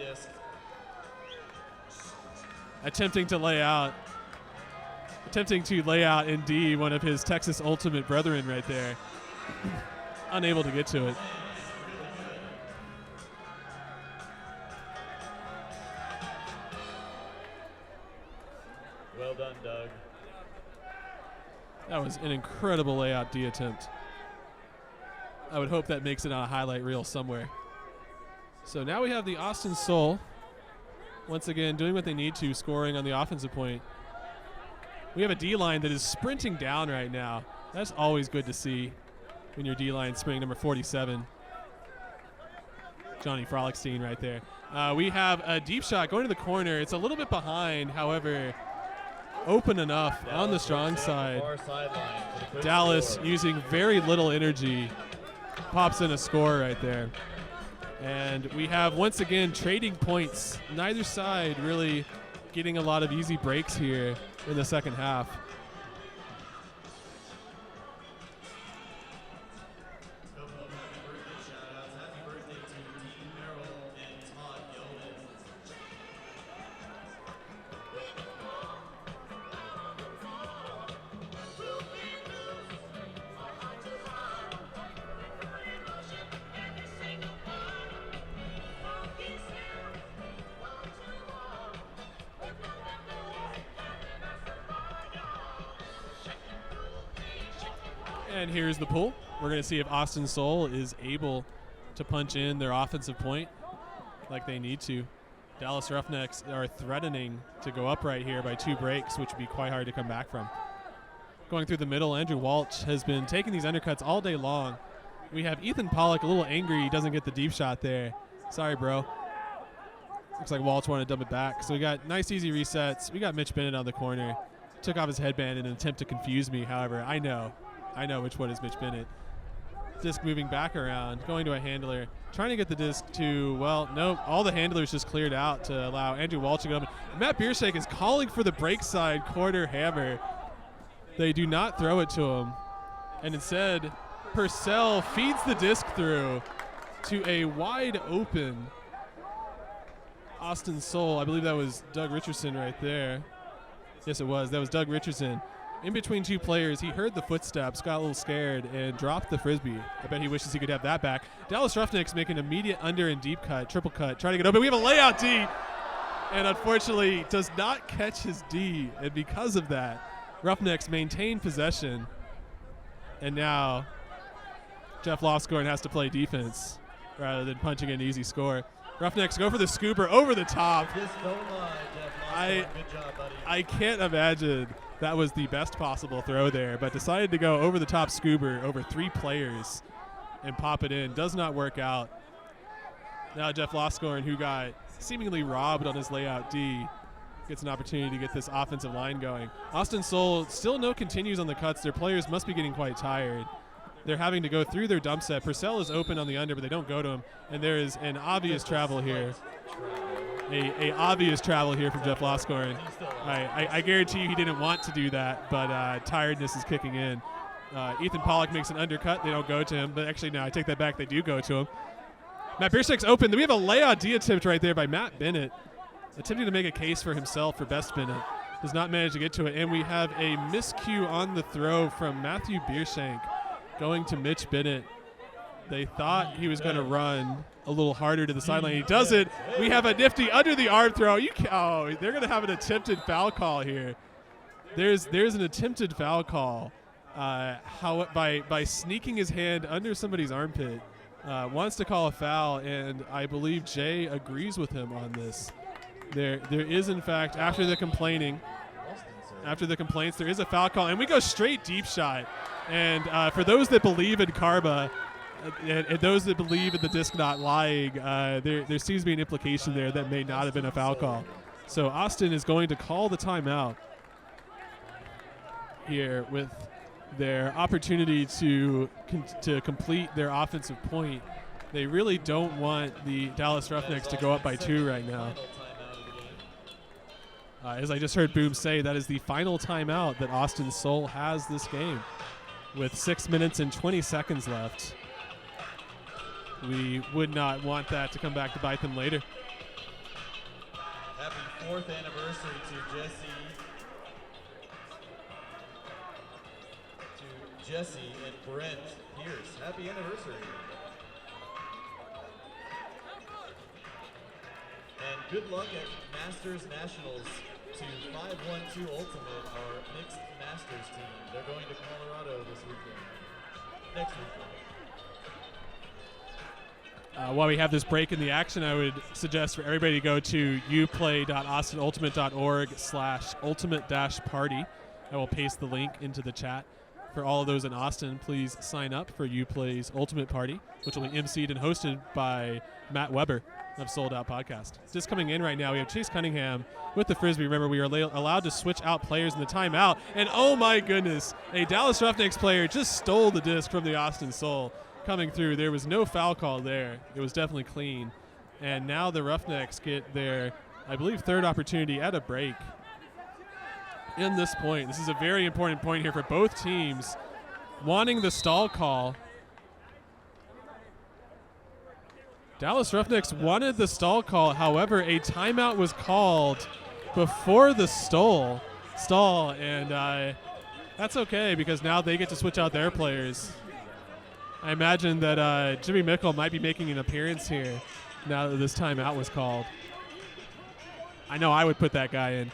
Attempting to lay out in D one of his Texas Ultimate brethren right there. Unable to get to it. Well done, Doug. That was an incredible layout D attempt. I would hope that makes it on a highlight reel somewhere. So now we have the Austin Soul once again doing what they need to, scoring on the offensive point. We have a D-line that is sprinting down right now. That's always good to see when your D-line sprinting, number 47. Johnny Frolickstein right there. We have a deep shot going to the corner. It's a little bit behind, however, open enough on the strong side. Dallas using very little energy pops in a score right there. And we have, once again, trading points. Neither side really getting a lot of easy breaks here in the second half. And here's the pull. We're going to see if Austin Soul is able to punch in their offensive point like they need to. Dallas Roughnecks are threatening to go up right here by 2 breaks, which would be quite hard to come back from. Going through the middle, Andrew Walsh has been taking these undercuts all day long. We have Ethan Pollock a little angry he doesn't get the deep shot there. Sorry, bro. Looks like Walsh wanted to dump it back. So we got nice, easy resets. We got Mitch Bennett on the corner. Took off his headband in an attempt to confuse me. However, I know which one is Mitch Bennett. Disc moving back around, going to a handler, trying to get the disc to, well, nope, all the handlers just cleared out to allow Andrew Walsh to go. Matt Bierschenk is calling for the break side quarter hammer. They do not throw it to him. And instead, Purcell feeds the disc through to a wide open Austin Soul. I believe that was Doug Richardson right there. Yes, it was. That was Doug Richardson. In between two players, he heard the footsteps, got a little scared, and dropped the Frisbee. I bet he wishes he could have that back. Dallas Roughnecks make an immediate under and deep cut, triple cut, trying to get open. We have a layout D, and unfortunately does not catch his D. And because of that, Roughnecks maintain possession. And now Jeff Lofscorn has to play defense rather than punching an easy score. Roughnecks go for the scooper over the top. Just don't lie, Jeff Lofscorn. Good job, buddy. I can't imagine that was the best possible throw there, but decided to go over the top scooper over 3 players and pop it in. Does not work out. Now Jeff Lofscorn, who got seemingly robbed on his layout D, gets an opportunity to get this offensive line going. Austin Soul still no continues on the cuts. Their players must be getting quite tired. They're having to go through their dump set. Purcell is open on the under, but they don't go to him. And there is an obvious travel here. A obvious travel here from Jeff Lofscorn. I guarantee you he didn't want to do that, but tiredness is kicking in. Ethan Pollock makes an undercut. They don't go to him, but actually, no, I take that back. They do go to him. Matt Bierschenk's open. We have a layout D attempt right there by Matt Bennett, attempting to make a case for himself for Best Bennett. Does not manage to get to it, and we have a miscue on the throw from Matthew Bierschenk going to Mitch Bennett. They thought he was going to run a little harder to the sideline. He does it. We have a nifty under the arm throw. They're going to have an attempted foul call here. There's an attempted foul call. By sneaking his hand under somebody's armpit, wants to call a foul, and I believe Jay agrees with him on this. There is, in fact, after the complaints, there is a foul call, and we go straight deep shot. And for those that believe in karma, and those that believe in the disc not lying, there seems to be an implication there that may not have been a foul call. So Austin is going to call the timeout here with their opportunity to complete their offensive point. They really don't want the Dallas Roughnecks to go up by 2 right now. As I just heard Boom say, that is the final timeout that Austin Soul has this game with 6 minutes and 20 seconds left. We would not want that to come back to bite them later. Happy 4th anniversary to Jesse and Brent Pierce. Happy anniversary. And good luck at Masters Nationals to 512 Ultimate, our mixed Masters team. They're going to Colorado this weekend. Next weekend. While we have this break in the action, I would suggest for everybody to go to uplay.austinultimate.org/ultimate-party. I will paste the link into the chat. For all of those in Austin, please sign up for Uplay's Ultimate Party, which will be emceed and hosted by Matt Weber of Sold Out Podcast. Just coming in right now, we have Chase Cunningham with the Frisbee. Remember, we are allowed to switch out players in the timeout. And oh my goodness, a Dallas Roughnecks player just stole the disc from the Austin Soul. Coming through, there was no foul call there. It was definitely clean. And now the Roughnecks get their, I believe, 3rd opportunity at a break. In this point, this is a very important point here for both teams wanting the stall call. Dallas Roughnecks wanted the stall call. However, a timeout was called before the stall, and that's okay because now they get to switch out their players. I imagine that Jimmy Mickle might be making an appearance here now that this timeout was called. I know I would put that guy in.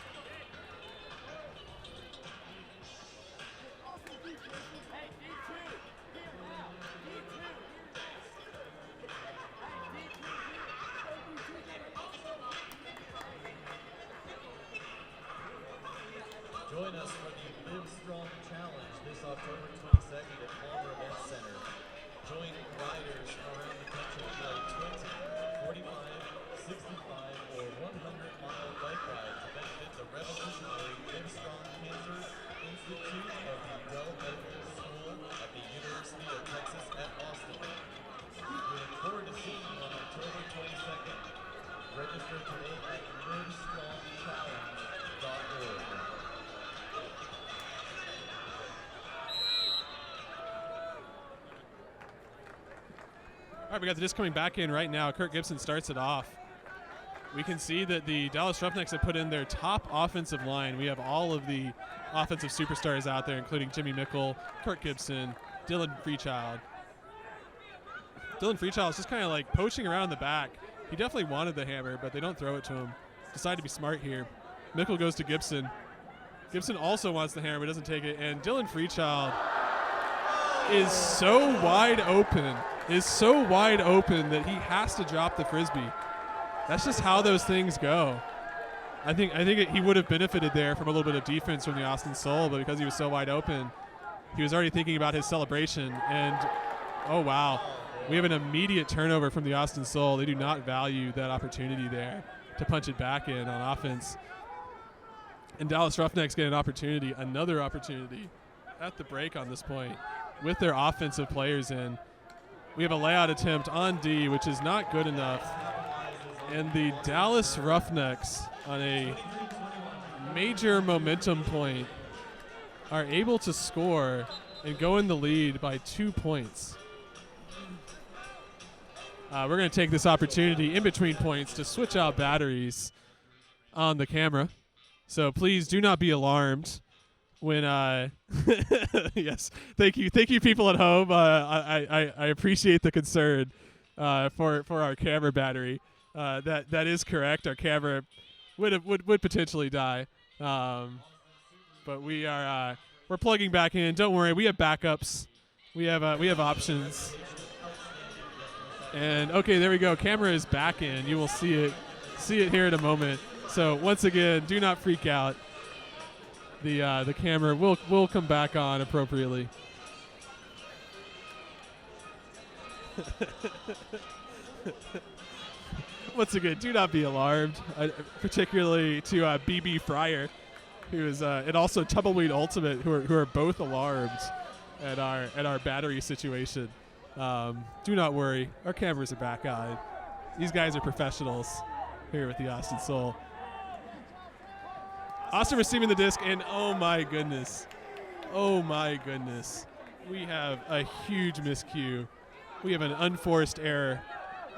Join us for the Live Strong Challenge this October 22nd at Palmer Event Center. Join riders around the country play 20, 45, 65, or 100-mile bike ride to benefit the revolutionary Live Strong Cancer Institute of the Dell Medical School at the University of Texas at Austin. register today at livestrongchallenge.org. All right, we got the disc coming back in right now. Kirk Gibson starts it off. We can see that the Dallas Roughnecks have put in their top offensive line. We have all of the offensive superstars out there, including Jimmy Mickle, Kirk Gibson, Dylan Freechild. Dylan Freechild is just kind of like poaching around the back. He definitely wanted the hammer, but they don't throw it to him. Decide to be smart here. Mickle goes to Gibson. Gibson also wants the hammer, but doesn't take it. And Dylan Freechild is so wide open, that he has to drop the Frisbee. That's just how those things go. I think he would have benefited there from a little bit of defense from the Austin Soul, but because he was so wide open, he was already thinking about his celebration. And, oh, wow. We have an immediate turnover from the Austin Soul. They do not value that opportunity there to punch it back in on offense. And Dallas Roughnecks get another opportunity at the break on this point with their offensive players in. We have a layout attempt on D, which is not good enough. And the Dallas Roughnecks, on a major momentum point, are able to score and go in the lead by 2 points. We're going to take this opportunity in between points to switch out batteries on the camera. So please do not be alarmed when yes, thank you people at home. I appreciate the concern for our camera battery. That is correct. Our camera would potentially die, but we're plugging back in. Don't worry, we have backups. We have options. And okay, there we go. Camera is back in. You will see it here in a moment. So once again, do not freak out. The camera will come back on appropriately. Once again, do not be alarmed, particularly to BB Fryer, who is and also Tumbleweed Ultimate, who are both alarmed at our battery situation. Do not worry, our cameras are back on. These guys are professionals here with the Austin Soul. Austin receiving the disc, and oh my goodness, we have a huge miscue. We have an unforced error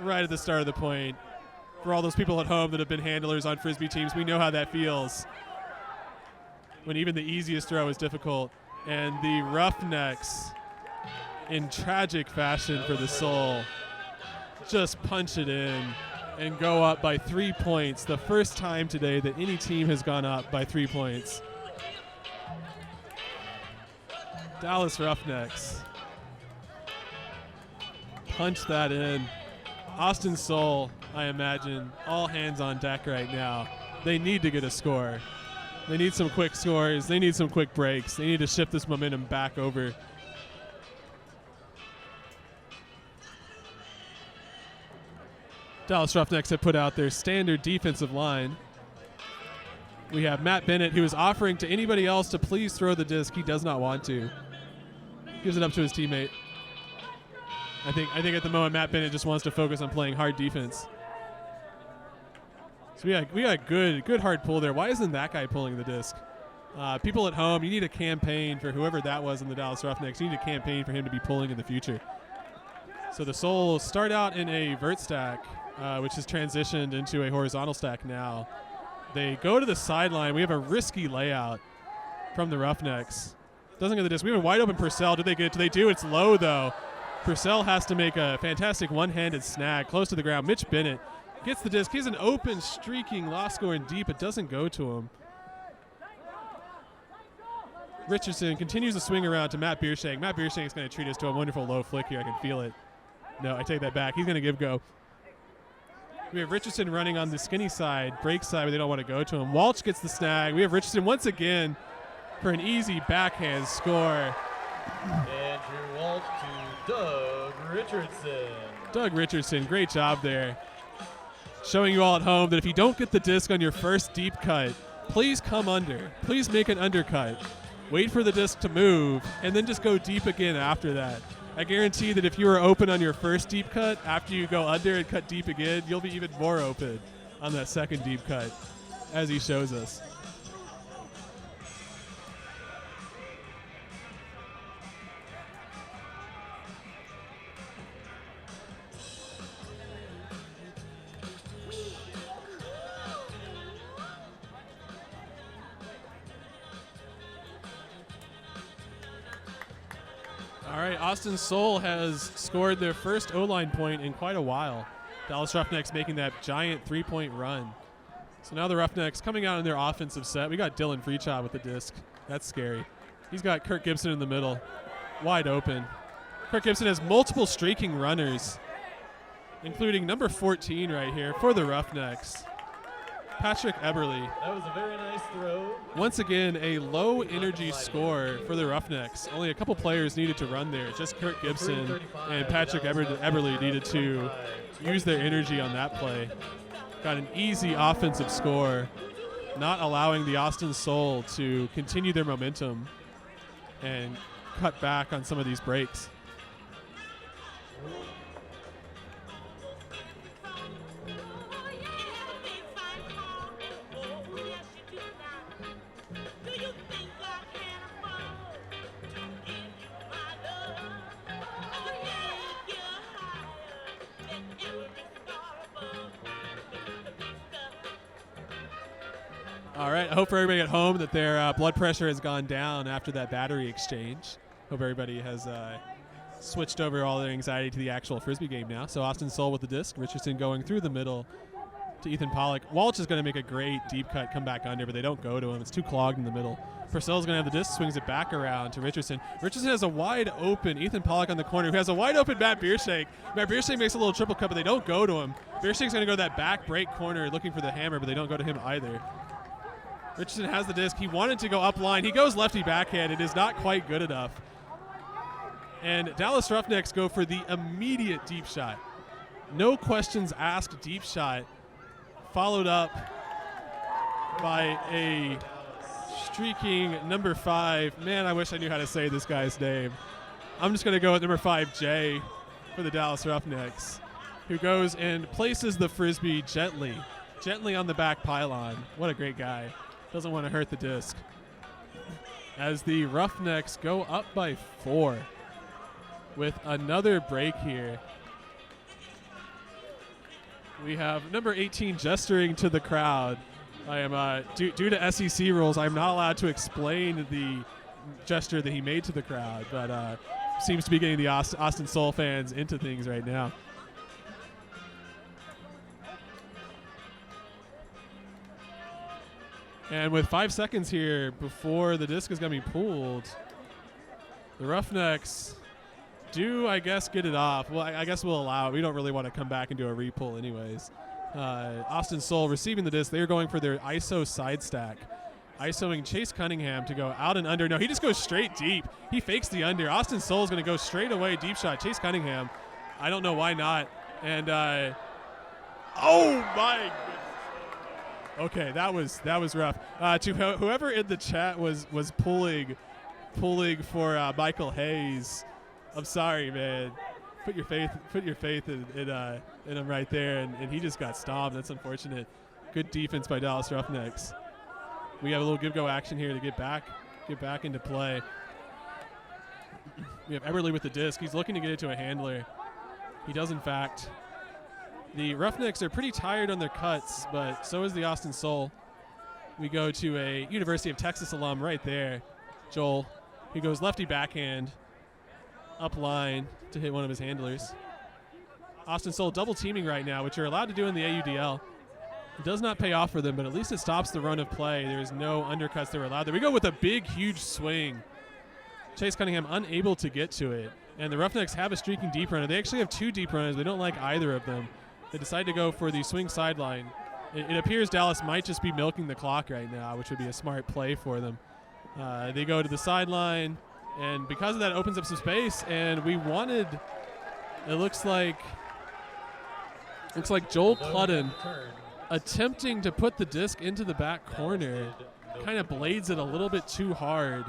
right at the start of the point. For all those people at home that have been handlers on Frisbee teams, we know how that feels when even the easiest throw is difficult. And the Roughnecks, in tragic fashion for the Soul, just punch it in and go up by 3 points. The first time today that any team has gone up by 3 points. Dallas Roughnecks punch that in. Austin Soul, I imagine, all hands on deck right now. They need to get a score. They need some quick scores. They need some quick breaks. They need to shift this momentum back over. Dallas Roughnecks have put out their standard defensive line. We have Matt Bennett, who is offering to anybody else to please throw the disc. He does not want to. Gives it up to his teammate. I think at the moment Matt Bennett just wants to focus on playing hard defense. So we got good hard pull there. Why isn't that guy pulling the disc? People at home, you need a campaign for whoever that was in the Dallas Roughnecks. You need a campaign for him to be pulling in the future. So the Soul start out in a vert stack, which has transitioned into a horizontal stack now. They go to the sideline. We have a risky layout from the Roughnecks. Doesn't get the disc. We have a wide open Purcell. Do they get it? Do they do? It's low, though. Purcell has to make a fantastic one-handed snag close to the ground. Mitch Bennett gets the disc. He's an open, streaking, lost score in deep. It doesn't go to him. Richardson continues to swing around to Matt Biershank. Matt Biershank is going to treat us to a wonderful low flick here. I can feel it. No, I take that back. He's going to give go. We have Richardson running on the skinny side, break side, but they don't want to go to him. Walsh gets the snag. We have Richardson once again for an easy backhand score. Andrew Walsh to Doug Richardson. Doug Richardson, great job there. Showing you all at home that if you don't get the disc on your first deep cut, please come under. Please make an undercut. Wait for the disc to move, and then just go deep again after that. I guarantee that if you are open on your first deep cut, after you go under and cut deep again, you'll be even more open on that second deep cut, as he shows us. All right, Austin Soul has scored their first O-line point in quite a while. Dallas Roughnecks making that giant three-point run. So now the Roughnecks coming out in their offensive set. We got Dylan Freechild with the disc. That's scary. He's got Kirk Gibson in the middle, wide open. Kirk Gibson has multiple streaking runners, including number 14 right here for the Roughnecks, Patrick Eberle. That was a very nice throw. Once again, a low-energy score for the Roughnecks. Only a couple players needed to run there. Just Kirk Gibson and Patrick Eberle needed to use their energy on that play. Got an easy offensive score, not allowing the Austin Soul to continue their momentum and cut back on some of these breaks. All right, I hope for everybody at home that their blood pressure has gone down after that battery exchange. Hope everybody has switched over all their anxiety to the actual Frisbee game now. So Austin Soul with the disc, Richardson going through the middle to Ethan Pollock. Walsh is going to make a great deep cut, come back under, but they don't go to him. It's too clogged in the middle. Purcell's going to have the disc, swings it back around to Richardson. Richardson has a wide open Ethan Pollock on the corner, who has a wide open Matt Biershake. Matt Biershake makes a little triple cut, but they don't go to him. Biershake's going to go to that back break corner looking for the hammer, but they don't go to him either. Richardson has the disc. He wanted to go up line. He goes lefty backhand. It is not quite good enough. And Dallas Roughnecks go for the immediate deep shot. No questions asked deep shot, followed up by a streaking number 5. Man, I wish I knew how to say this guy's name. I'm just going to go with number 5, Jay, for the Dallas Roughnecks, who goes and places the Frisbee gently on the back pylon. What a great guy. Doesn't want to hurt the disc. As the Roughnecks go up by 4 with another break here. We have number 18 gesturing to the crowd. I am due to SEC rules, I'm not allowed to explain the gesture that he made to the crowd, but seems to be getting the Austin Soul fans into things right now. And with 5 seconds here before the disc is going to be pulled, the Roughnecks do, I guess, get it off. Well, I guess we'll allow it. We don't really want to come back and do a re-pull anyways. Austin Soul receiving the disc. They're going for their ISO side stack. ISOing Chase Cunningham to go out and under. No, he just goes straight deep. He fakes the under. Austin Soul is going to go straight away deep shot. Chase Cunningham. I don't know why not. And, oh, my goodness. Okay, that was rough. To whoever in the chat was pulling for Michael Hayes, I'm sorry, man. Put your faith in him right there, and he just got stomped. That's unfortunate. Good defense by Dallas Roughnecks. We have a little give-go action here to get back into play. We have Eberle with the disc. He's looking to get it to a handler. He does, in fact. The Roughnecks are pretty tired on their cuts, but so is the Austin Soul. We go to a University of Texas alum right there, Joel. He goes lefty backhand, up line to hit one of his handlers. Austin Soul double teaming right now, which you're allowed to do in the AUDL. It does not pay off for them, but at least it stops the run of play. There is no undercuts that were allowed there. We go with a big, huge swing. Chase Cunningham unable to get to it. And the Roughnecks have a streaking deep runner. They actually have 2 deep runners. They don't like either of them. They decide to go for the swing sideline. It appears Dallas might just be milking the clock right now, which would be a smart play for them. They go to the sideline, and because of that, it opens up some space. And we wanted, it looks like Joel Cludden attempting to put the disc into the back corner, kind of blades it a little bit too hard.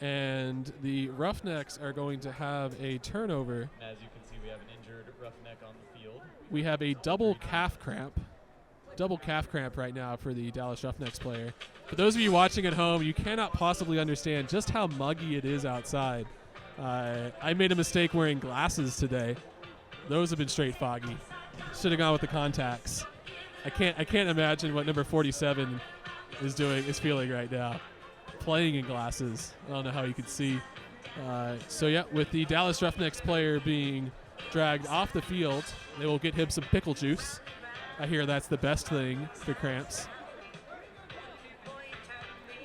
And the Roughnecks are going to have a turnover. As you can see, we have an injured Roughneck on the field. We have a double calf cramp double calf cramp right now for the Dallas Roughnecks player. For those of you watching at home, you cannot possibly understand just how muggy it is outside. I made a mistake wearing glasses today. Those have been straight foggy. Should have gone with the contacts. I can't imagine what number 47 is feeling right now. Playing in glasses. I don't know how you could see. So yeah, with the Dallas Roughnecks player being dragged off the field, they will get him some pickle juice. I hear that's the best thing for cramps.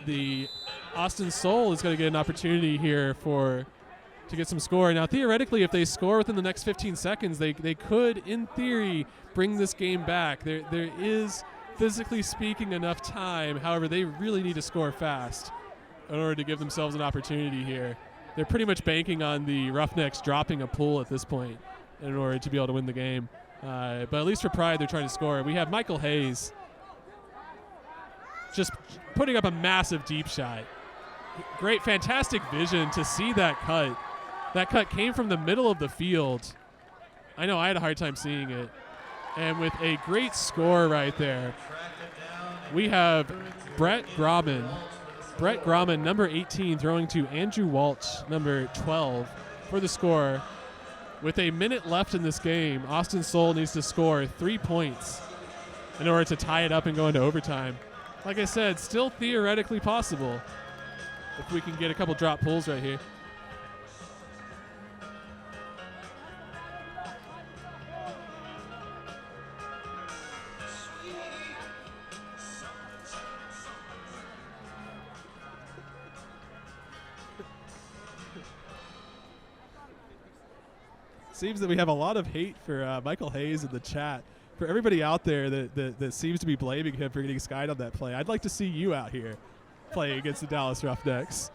The Austin Soul is going to get an opportunity here to get some score. Now, theoretically, if they score within the next 15 seconds, they could, in theory, bring this game back. There is, physically speaking, enough time. However, they really need to score fast in order to give themselves an opportunity here. They're pretty much banking on the Roughnecks dropping a pool at this point in order to be able to win the game. But at least for pride, they're trying to score. We have Michael Hayes just putting up a massive deep shot. Great, fantastic vision to see that cut. That cut came from the middle of the field. I know I had a hard time seeing it. And with a great score right there, we have Brett Grauman. Brett Grauman, number 18, throwing to Andrew Walsh, number 12, for the score. With a minute left in this game, Austin Soul needs to score 3 points in order to tie it up and go into overtime. Like I said, still theoretically possible if we can get a couple drop pulls right here. Seems that we have a lot of hate for Michael Hayes in the chat. For everybody out there that seems to be blaming him for getting skied on that play, I'd like to see you out here playing against the Dallas Roughnecks.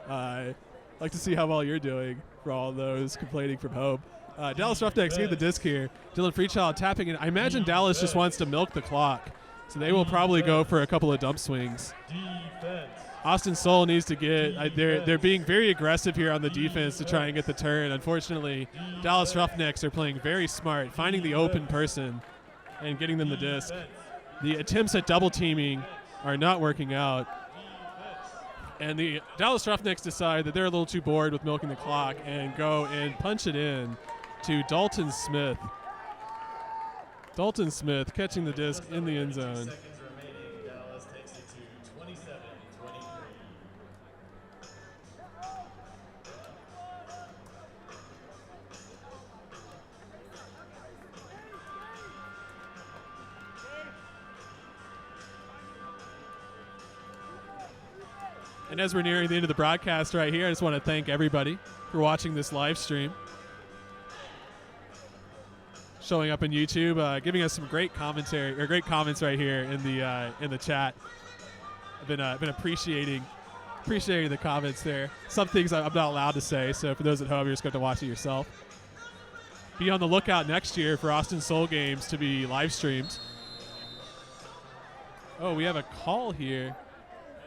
I'd like to see how well you're doing for all those complaining from home. Dallas Roughnecks getting the disc here. Dylan Freechild tapping in. I imagine Dallas just wants to milk the clock, so they will probably go for a couple of dump swings. Austin Soul needs to get they're being very aggressive here on the defense to try and get the turn. Unfortunately, Dallas Roughnecks are playing very smart, finding the open person and getting them the disc. The attempts at double teaming are not working out. And the Dallas Roughnecks decide that they're a little too bored with milking the clock and go and punch it in to Dalton Smith. Dalton Smith catching the disc in the end zone. And as we're nearing the end of the broadcast right here, I just want to thank everybody for watching this live stream. Showing up on YouTube, giving us some great commentary or great comments right here in the chat. I've been appreciating the comments there. Some things I'm not allowed to say, so for those at home, you're just going to watch it yourself. Be on the lookout next year for Austin Soul games to be live streamed. Oh, we have a call here.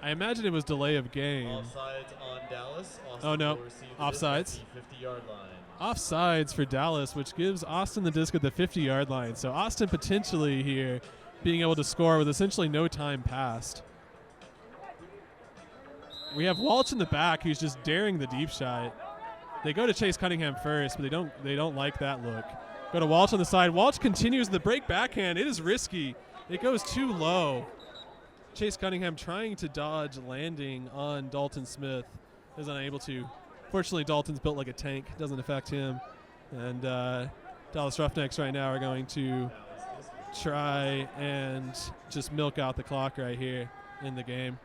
I imagine it was delay of game. Offsides on Dallas. Austin oh no, offsides. 50-yard line. Offsides for Dallas, which gives Austin the disc at the 50-yard line. So Austin potentially here being able to score with essentially no time passed. We have Walsh in the back who's just daring the deep shot. They go to Chase Cunningham first, but they don't like that look. Go to Walsh on the side. Walsh continues the break backhand. It is risky. It goes too low. Chase Cunningham trying to dodge landing on Dalton Smith is unable to. Fortunately, Dalton's built like a tank. Doesn't affect him. And Dallas Roughnecks right now are going to try and just milk out the clock right here in the game.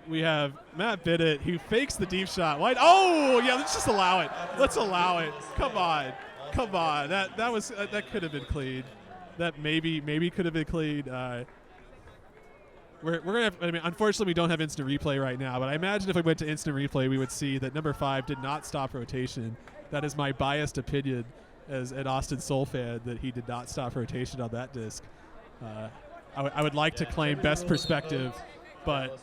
We have Matt Biddett who fakes the deep shot. Wide. Oh, yeah, let's just allow it. Let's allow it. Come on. Come on. That could have been clean. That maybe could have been clean. We're gonna have, I mean, unfortunately, we don't have instant replay right now, but I imagine if we went to instant replay, we would see that number 5 did not stop rotation. That is my biased opinion as an Austin Soul fan, that he did not stop rotation on that disc. I would like to claim best perspective, but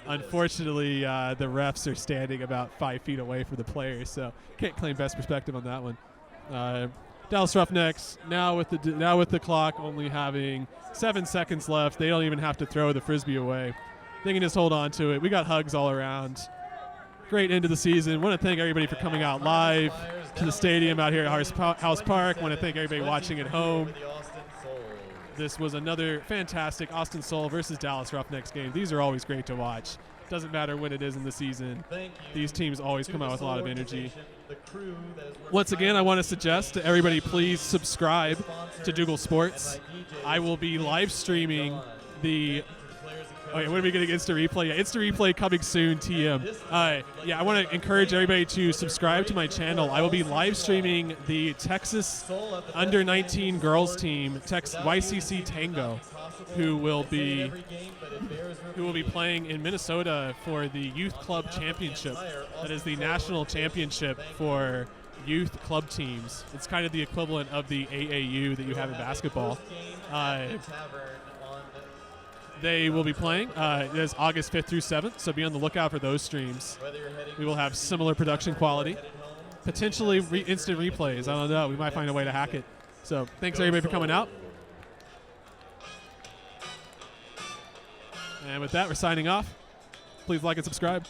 unfortunately, the refs are standing about 5 feet away from the players, so can't claim best perspective on that one. Dallas Roughnecks now with the clock only having 7 seconds left. They don't even have to throw the Frisbee away. They can just hold on to it. We got hugs all around. Great end of the season. Want to thank everybody for coming out live to the stadium out here at House Park. Want to thank everybody watching at home. This was another fantastic Austin Soul versus Dallas Roughnecks game. These are always great to watch. Doesn't matter when it is in the season. These teams always come out with a lot of energy. Once again, I want to suggest to everybody, please subscribe to Dougal Sports. I will be live streaming the... Okay, what are we getting? Instant Replay? Yeah, Instant Replay coming soon, TM. Yeah, I want to encourage everybody to subscribe to my channel. I will be live streaming the Texas Under-19 girls team, YCC Tango, who will be playing in Minnesota for the Youth Club Championship. That is the national championship for youth club teams. It's kind of the equivalent of the AAU that you have in basketball. They will be playing. It is August 5th through 7th, so be on the lookout for those streams. We will have similar production quality. Potentially instant replays. I don't know. We might find a way to hack it. So thanks, everybody, for coming out. And with that, we're signing off. Please like and subscribe.